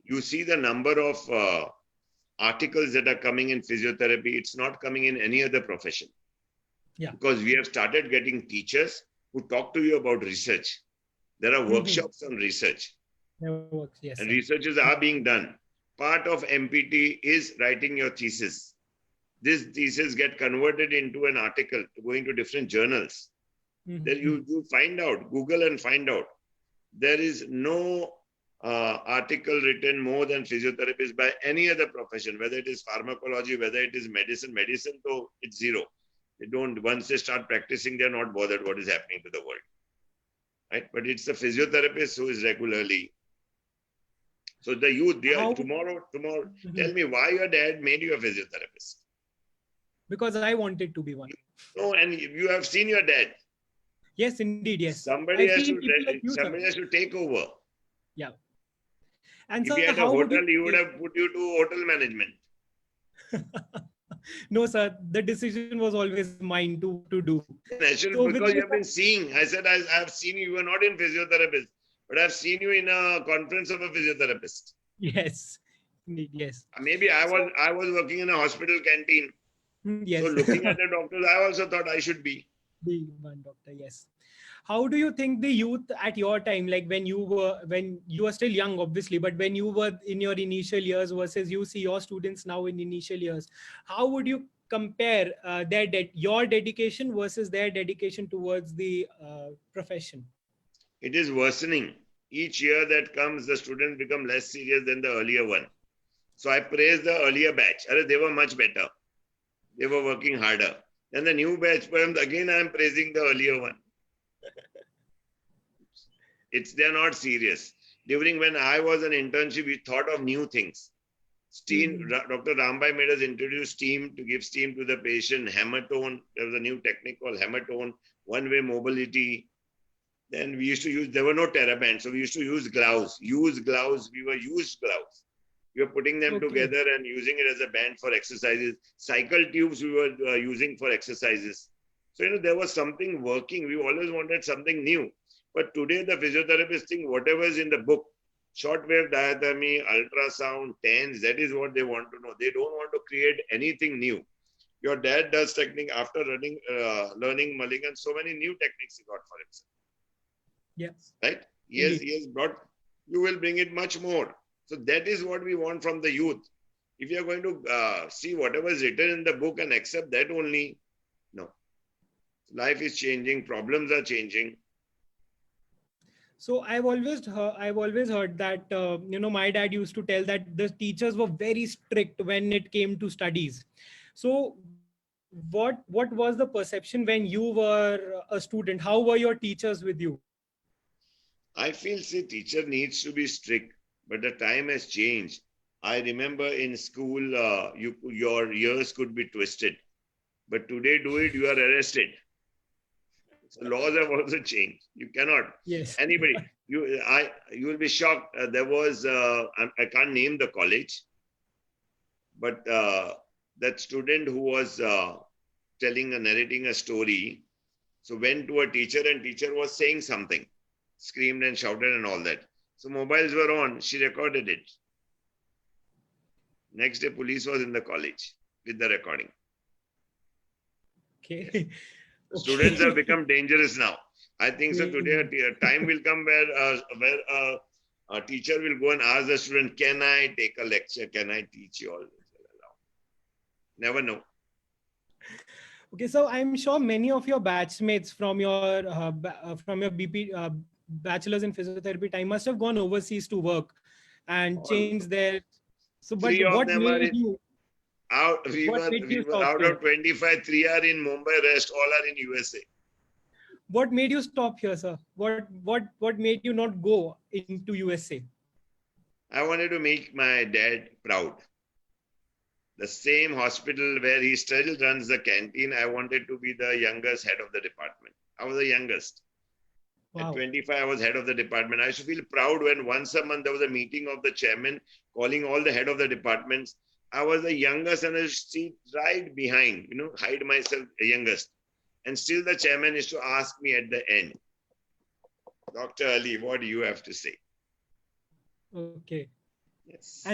You see the number of articles that are coming in physiotherapy. It's not coming in any other profession. Yeah. Because we have started getting teachers who talk to you about research. There are workshops on research. Yes, and researches are being done. Part of MPT is writing your thesis. This thesis get converted into an article, going to different journals. Then you find out, Google and find out. There is no article written more than physiotherapists by any other profession, whether it is pharmacology, whether it is medicine. Medicine, though, it's zero. They don't, once they start practicing, they're not bothered what is happening to the world. Right? But it's the physiotherapist who is regularly. So the youth, they are tomorrow, tell me why your dad made you a physiotherapist. Because I wanted to be one. No, and you have seen your dad. Yes, indeed, yes. Somebody has to take over. Yeah. And if you had a hotel, he would have put you to hotel management. No, sir. The decision was always mine to do. Naturally, so because you have been seeing. I said, I have seen you. You were not in physiotherapist, but I've seen you in a conference of a physiotherapist. Yes. Yes. Maybe I was working in a hospital canteen. Yes. So looking at the doctors, I also thought I should be. Be one doctor, yes. How do you think the youth at your time, like when you were still young, obviously, but when you were in your initial years versus you see your students now in initial years, how would you compare your dedication versus their dedication towards the profession? It is worsening. Each year that comes, the students become less serious than the earlier one. So I praise the earlier batch. They were much better. They were working harder. Then the new batch comes, again I am praising the earlier one. They're not serious. During when I was an internship, we thought of new things. Steam, Dr. Rambai made us introduce steam to give steam to the patient, hematone. There was a new technique called hematone, one-way mobility. Then we used to use, there were no TheraBands, so we used to use gloves. Used gloves, we were used gloves. We were putting them together and using it as a band for exercises. Cycle tubes we were using for exercises. So, there was something working. We always wanted something new. But today the physiotherapist think whatever is in the book, shortwave diathermy, ultrasound, TENS, that is what they want to know. They don't want to create anything new. Your dad does technique after learning Mulligan, so many new techniques he got for himself. Yes. Right? He has brought, you will bring it much more. So that is what we want from the youth. If you are going to see whatever is written in the book and accept that only, no. Life is changing, problems are changing. So I've always heard that my dad used to tell that the teachers were very strict when it came to studies. So what was the perception when you were a student? How were your teachers with you? I feel, see, teacher needs to be strict, but the time has changed. I remember in school, your ears could be twisted, but today do it, you are arrested. So laws have also changed. You cannot. Yes. Anybody, you will be shocked. There was I can't name the college, but that student who was narrating a story, so went to a teacher and teacher was saying something, screamed and shouted and all that. So mobiles were on. She recorded it. Next day, police was in the college with the recording. Okay. Yes. Students have become dangerous now. I think so. Today, a time will come where a teacher will go and ask the student, "Can I take a lecture? Can I teach you all this?" Never know. Okay, so I'm sure many of your batchmates from your BP bachelor's in physiotherapy time must have gone overseas to work and changed their. So, but Three of what them are made you? out. What made We you were stop out here? of 25. 3 are in Mumbai. Rest all are in USA. What made you stop here, sir? What made you not go into USA? I wanted to make my dad proud. The same hospital where he still runs the canteen, I wanted to be the youngest head of the department. I was the youngest. At Wow. 25, I was head of the department. I used to feel proud when once a month there was a meeting of the chairman calling all the head of the departments. I was the youngest and I sit right behind, hide myself the youngest. And still the chairman is to ask me at the end, Dr. Ali, what do you have to say? Okay. Yes.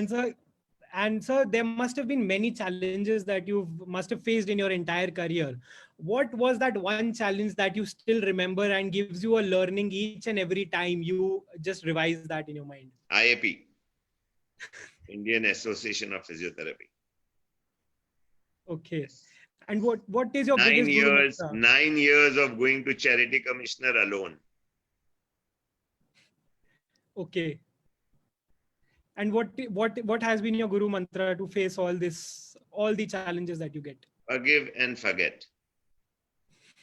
And sir, there must have been many challenges that you must have faced in your entire career. What was that one challenge that you still remember and gives you a learning each and every time you just revise that in your mind? IAP, Indian Association of Physiotherapy. Okay. Yes. And what is your 9 biggest guru years, mantra? 9 years of going to charity commissioner alone. Okay. And what has been your guru mantra to face all the challenges that you get? Forgive and forget.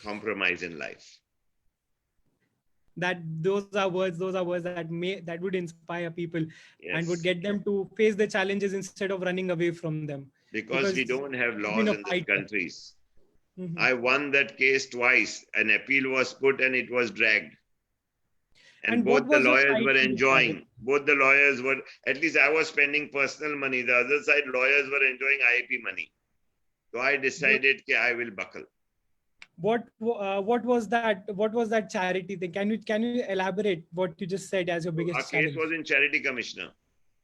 Compromise in life. Those are words that would inspire people and would Yes. get them to face the challenges instead of running away from them, Because we because don't have you've been laws a in these fighter. countries. Mhm. I won that case twice. An appeal was put and it was dragged. And And what both the was your lawyers fight were to drag it? enjoying. Both the lawyers were, at least I was spending personal money. The other side, lawyers were enjoying IAP money. So I what decided that I will buckle. what was that charity thing? Can you elaborate what you just said as your So our biggest case was challenge? in charity commissioner.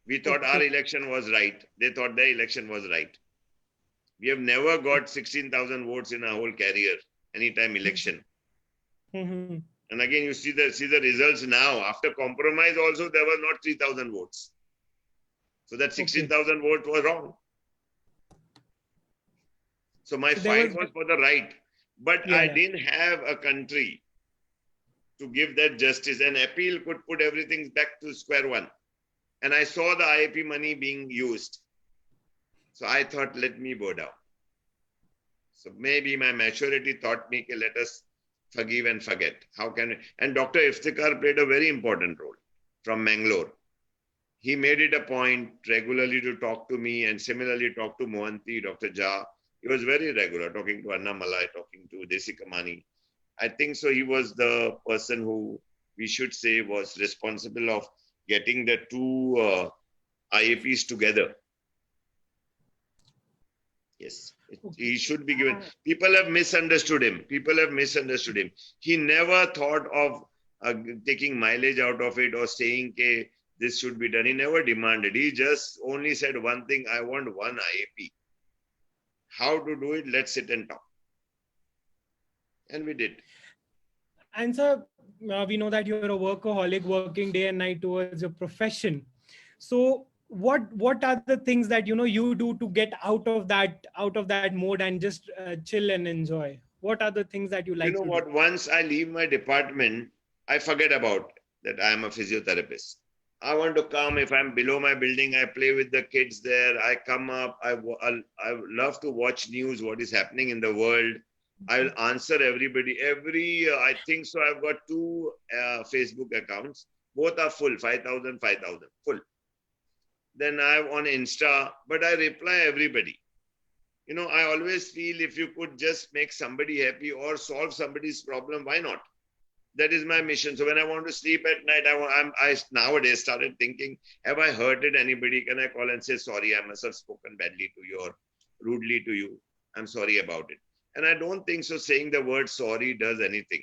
We thought our Okay. election was right. They thought their election was right. We have never got 16,000 votes in our whole career, anytime election. Mhm. And again, you see the results now. After compromise also, there were not 3,000 votes. So that 16,000 votes was wrong. So my So there fight was, was for the right. But I yeah. didn't have a country to give that justice. An appeal could put everything back to square one. And I saw the IAP money being used. So I thought, let me bow down. So maybe my maturity taught me, let us forgive and forget. How can we? And Dr. Iftikhar played a very important role from Mangalore. He made it a point regularly to talk to me and similarly talk to Mohanty, Dr. Jha. He was very regular, talking to Anna Malai, talking to Desi Kamani. I think so. He was the person who we should say was responsible of getting the two IAPs together. Yes, he should be given. People have misunderstood him. He never thought of taking mileage out of it or saying, okay, this should be done. He never demanded. He just only said one thing, I want one IAP. How to do it? Let's sit and talk. And we did. And sir, we know that you're a workaholic, working day and night towards your profession. So what are the things that you do to get out of that mode and just chill and enjoy? What are the things that you You like know to do? what? Once I leave my department, I forget about that I am a physiotherapist. I want to come. If I'm below my building, I play with the kids there. I come up. I love to watch news, what is happening in the world. I'll answer everybody. I think so. I've got two Facebook accounts. Both are full, 5,000, full. Then I have on Insta, but I reply everybody. I always feel if you could just make somebody happy or solve somebody's problem, why not? That is my mission. So when I want to sleep at night, I nowadays started thinking, have I hurted anybody? Can I call and say, sorry, I must have spoken badly to you or rudely to you. I'm sorry about it. And I don't think so saying the word sorry does anything.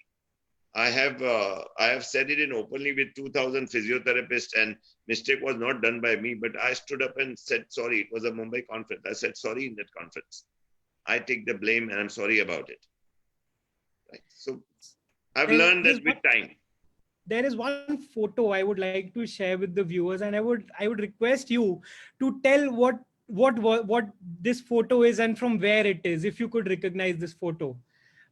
I have said it in openly with 2,000 physiotherapists, and mistake was not done by me, but I stood up and said sorry. It was a Mumbai conference. I said sorry in that conference. I take the blame and I'm sorry about it. Right. So I've learned that with time. There is one photo I would like to share with the viewers, and I would request you to tell what this photo is and from where it is, if you could recognize this photo.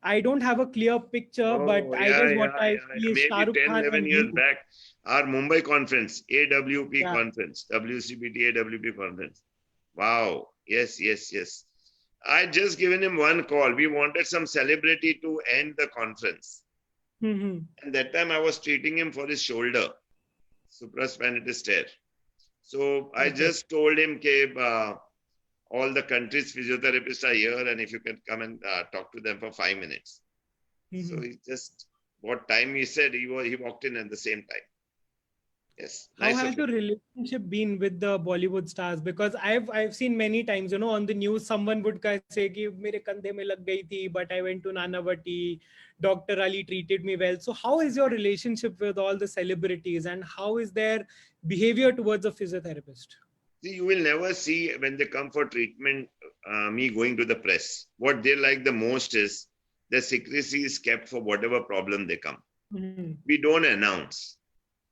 I don't have a clear picture, but Oh, I yeah, guess yeah, what I yeah. see is Shah Maybe Rukh 10, Khan 11 and years you. back, our Mumbai conference, AWP Yeah. conference, WCBT AWP conference. Wow. Yes, yes, yes. I just given him one call. We wanted some celebrity to end the conference. Mm-hmm. And that time I was treating him for his shoulder, supraspinatus tear. So I just told him, all the country's physiotherapists are here, and if you can come and talk to them for 5 minutes. Mm-hmm. So he just, what time he said, he walked in at the same time. Yes. How Nice has of your him. relationship been with the Bollywood stars? Because I've seen many times, on the news, someone would say कि मेरे कंधे में लग गई थी, but I went to Nanavati, Dr. Ali treated me well. So how is your relationship with all the celebrities, and how is their behavior towards a physiotherapist? See, you will never see when they come for treatment, me going to the press. What they like the most is the secrecy is kept for whatever problem they come. Mm-hmm. We don't announce.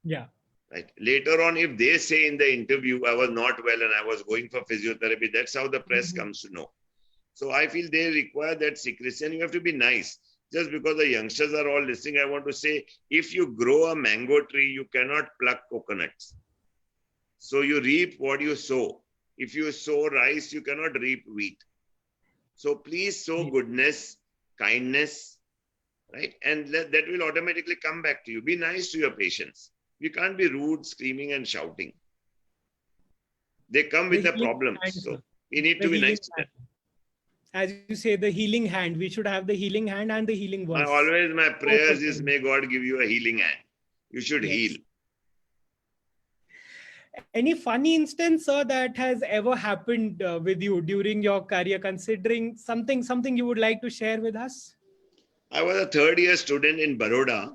Yeah. Right. Later on, if they say in the interview, I was not well and I was going for physiotherapy, that's how the press comes to know. So I feel they require that secrecy, and you have to be nice. Just because the youngsters are all listening, I want to say, if you grow a mango tree, you cannot pluck coconuts. So you reap what you sow. If you sow rice, you cannot reap wheat. So please sow goodness, kindness, right? And that will automatically come back to you. Be nice to your patients. You can't be rude, screaming and shouting. They come with the problems. So we need to be nice to them. As you say, the healing hand. We should have the healing hand and the healing voice. My prayers is, may God give you a healing hand. You should heal. Any funny instance, sir, that has ever happened with you during your career, considering something you would like to share with us? I was a third-year student in Baroda.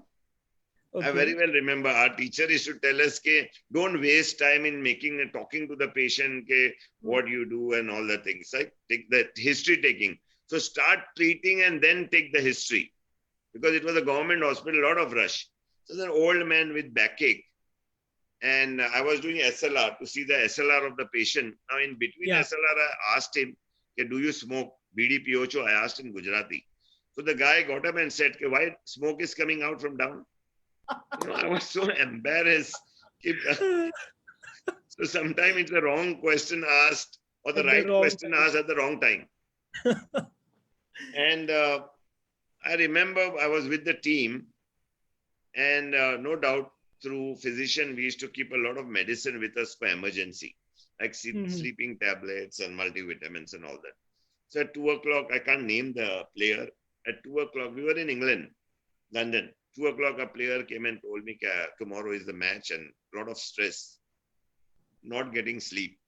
I very Okay. well remember our teacher used to tell us, ke, don't waste time in talking to the patient, ke, what you do and all the things. Like take the history taking. So start treating and then take the history. Because it was a government hospital, a lot of rush. So there's an old man with backache. And I was doing SLR to see the SLR of the patient. Now, in between Yeah. SLR, I asked him, do you smoke? BDPOHO, I asked in Gujarati. So the guy got up and said, why smoke is coming out from down? I was so embarrassed. So sometimes it's the wrong question asked or the At the right wrong question time. asked at the wrong time. And I remember I was with the team, and no doubt through physician, we used to keep a lot of medicine with us for emergency, like Mhm. sleeping tablets and multivitamins and all that. So at 2 o'clock, I can't name the player. At 2 o'clock, we were in England, London. 2 o'clock, a player came and told me tomorrow is the match and a lot of stress, not getting sleep.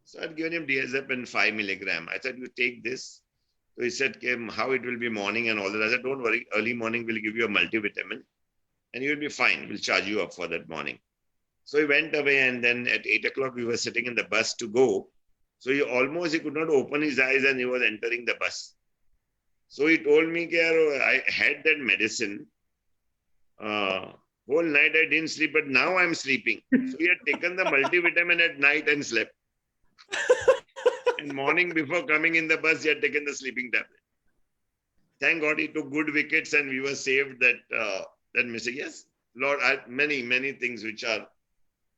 So I'd given him DSF and 5 milligram. I said, you take this. So he said, how it will be morning and all that. I said, don't worry, early morning we'll give you a multivitamin and you'll be fine. We'll charge you up for that morning. So he went away, and then at 8 o'clock, we were sitting in the bus to go. So he could not open his eyes and he was entering the bus. So he told me, I had that medicine. Whole night I didn't sleep, but now I'm sleeping. So he had taken the multivitamin at night and slept. And morning before coming in the bus, he had taken the sleeping tablet. Thank God he took good wickets and we were saved that mistake. Yes, Lord, many things which are,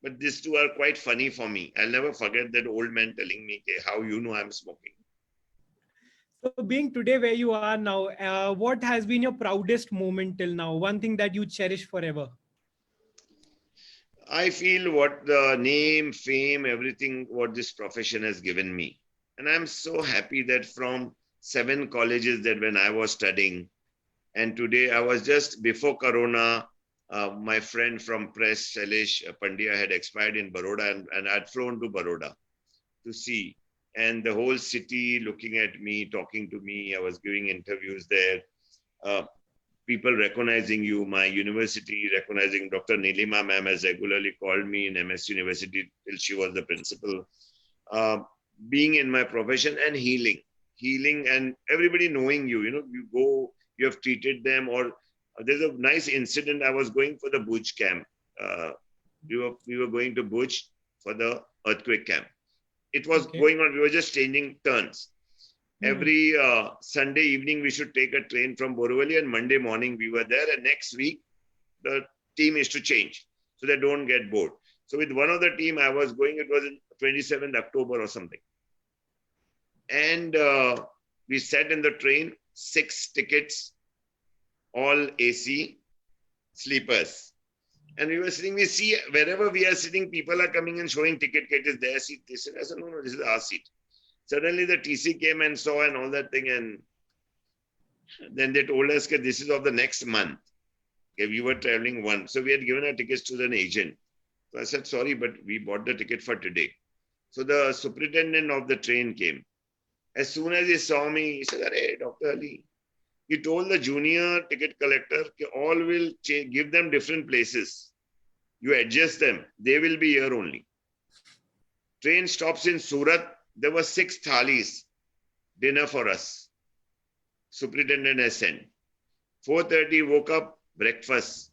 but these two are quite funny for me. I'll never forget that old man telling me, how you know I'm smoking. So, being today where you are now, what has been your proudest moment till now? One thing that you cherish forever? I feel what the name, fame, everything, what this profession has given me. And I'm so happy that from 7 colleges that when I was studying, and today I was just before Corona, my friend from press, Shailesh Pandya, had expired in Baroda, and I'd flown to Baroda to see. And the whole city looking at me, talking to me. I was giving interviews there. Uh, People recognizing you, my university recognizing Dr. Nilima ma'am has regularly called me in MS University till she was the principal. Uh, Being in my profession and healing and everybody knowing you, you go, you have treated them, or there's a nice incident. I was going for the Bhuj camp. Uh, we were going to Bhuj for the earthquake camp. It was Okay. going on. We were just changing turns. Hmm. Every Sunday evening, we should take a train from Borivali, and Monday morning we were there. And next week, the team is to change so they don't get bored. So with one of the team, I was going. It was in 27th October or something, and we sat in the train, 6 tickets, all AC sleepers. And we were sitting, we see wherever we are sitting, people are coming and showing ticket, it is their seat. They said, I said, no, this is our seat. Suddenly the TC came and saw and all that thing, and then they told us that this is of the next month. Okay, we were traveling one. So we had given our tickets to an agent. So I said, sorry, but we bought the ticket for today. So the superintendent of the train came. As soon as he saw me, he said, hey, Dr. Ali. He told the junior ticket collector, all will give them different places. You adjust them. They will be here only. Train stops in Surat. There were 6 thalis, dinner for us. Superintendent has sent. 4:30 woke up, breakfast.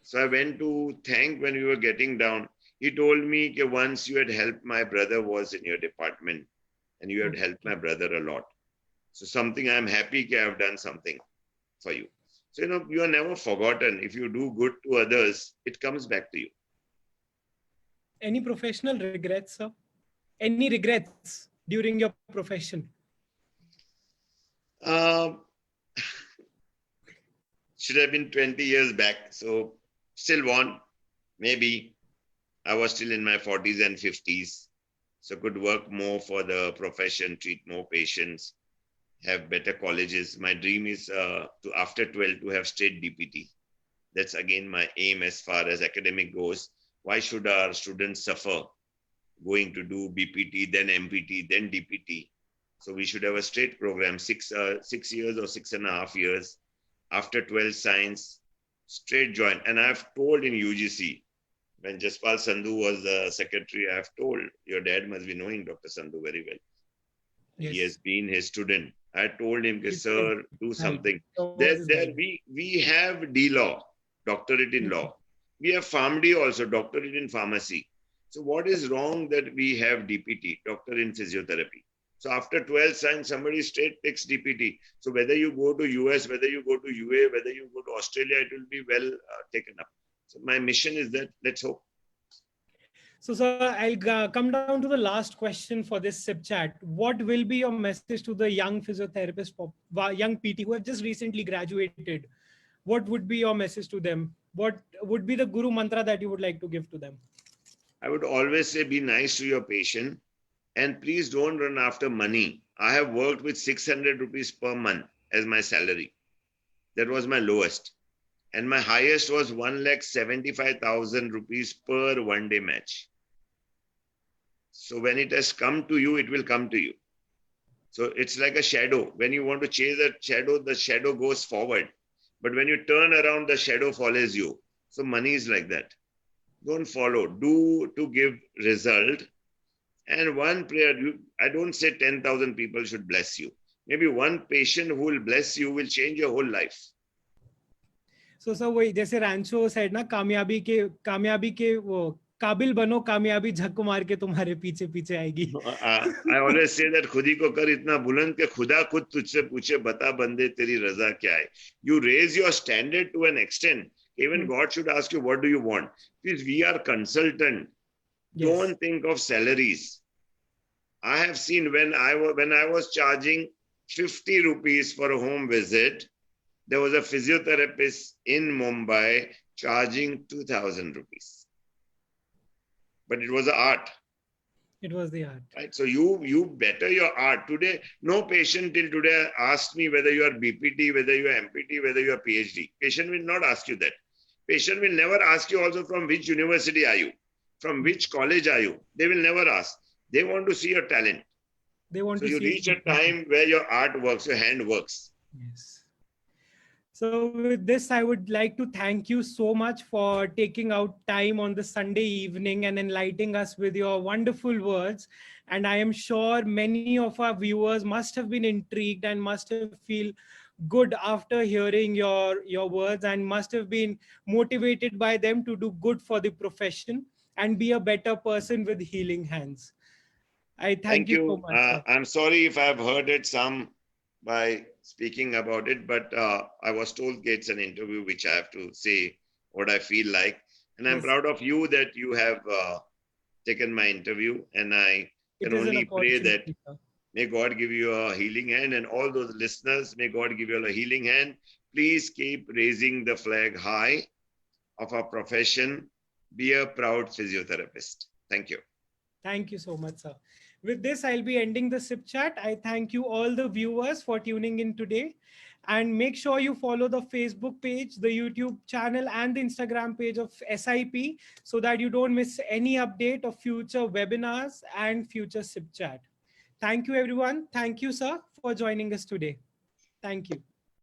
So I went to thank when we were getting down. He told me that once you had helped my brother was in your department and you had helped my brother a lot. So something I'm happy that I've done something for you. So, you are never forgotten. If you do good to others, it comes back to you. Any professional regrets, sir? Any regrets during your profession? Um, should have been 20 years back. So still want, maybe I was still in my 40s and 50s. So could work more for the profession, treat more patients, have better colleges. My dream is to after 12 to have straight DPT. That's again my aim as far as academic goes. Why should our students suffer going to do BPT, then MPT, then DPT? So we should have a straight program, 6 years or 6.5 years after 12 science, straight join. And I've told in UGC, when Jaspal Sandhu was the secretary, I have told, your dad must be knowing Dr. Sandhu very well. Yes. He has been his student. I told him, It sir, do right. something. That was There right. we have D law, doctorate in law. We have PharmD also, doctorate in pharmacy. So what is wrong that we have DPT, doctor in physiotherapy? So after 12 science, somebody straight takes DPT. So whether you go to US, whether you go to UA, whether you go to Australia, it will be well taken up. So my mission is that, let's hope. So, sir, I'll come down to the last question for this SIP chat. What will be your message to the young physiotherapists, young PT who have just recently graduated? What would be your message to them? What would be the guru mantra that you would like to give to them? I would always say, be nice to your patient and please don't run after money. I have worked with 600 rupees per month as my salary. That was my lowest. And my highest was 1,75,000 rupees per one-day match. So when it has come to you, it will come to you. So it's like a shadow. When you want to chase a shadow, the shadow goes forward. But when you turn around, the shadow follows you. So money is like that. Don't follow. Do to give result. And one prayer, I don't say 10,000 people should bless you. Maybe one patient who will bless you will change your whole life. So, sir, वही जैसे रैंचो said ना, कामयाबी के वो काबिल बनो, कामयाबी झक मार के तुम्हारे पीछे पीछे आएगी. I always say that खुद ही को कर इतना बुलंद के खुदा खुद तुझसे पूछे बता बंदे तेरी रजा क्या है. You raise your standard to an extent. Even God should ask you, what do you want? Please, we are consultant. Yes. Don't think of salaries. I have seen when I was charging 50 rupees for a home visit, there was a physiotherapist in Mumbai charging 2,000 rupees. But it was an art. It was the art. Right? So you better your art. Today, no patient till today asked me whether you are BPT, whether you are MPT, whether you are PhD. Patient will not ask you that. Patient will never ask you also from which university are you, from which college are you. They will never ask. They want to see your talent. They want so to you see reach a time where your art works, your hand works. Yes. So with this, I would like to thank you so much for taking out time on the Sunday evening and enlightening us with your wonderful words. And I am sure many of our viewers must have been intrigued and must have feel good after hearing your words and must have been motivated by them to do good for the profession and be a better person with healing hands. I thank you so much. I'm sorry if I've hurted some by speaking about it, but I was told it's an interview which I have to say what I feel like. And I'm proud of you that you have taken my interview. And I can only pray that may God give you a healing hand, and all those listeners, may God give you a healing hand. Please keep raising the flag high of our profession. Be a proud physiotherapist. Thank you. Thank you so much, sir. With this, I'll be ending the SIP chat. I thank you all the viewers for tuning in today. And make sure you follow the Facebook page, the YouTube channel, and the Instagram page of SIP so that you don't miss any update of future webinars and future SIP chat. Thank you, everyone. Thank you, sir, for joining us today. Thank you.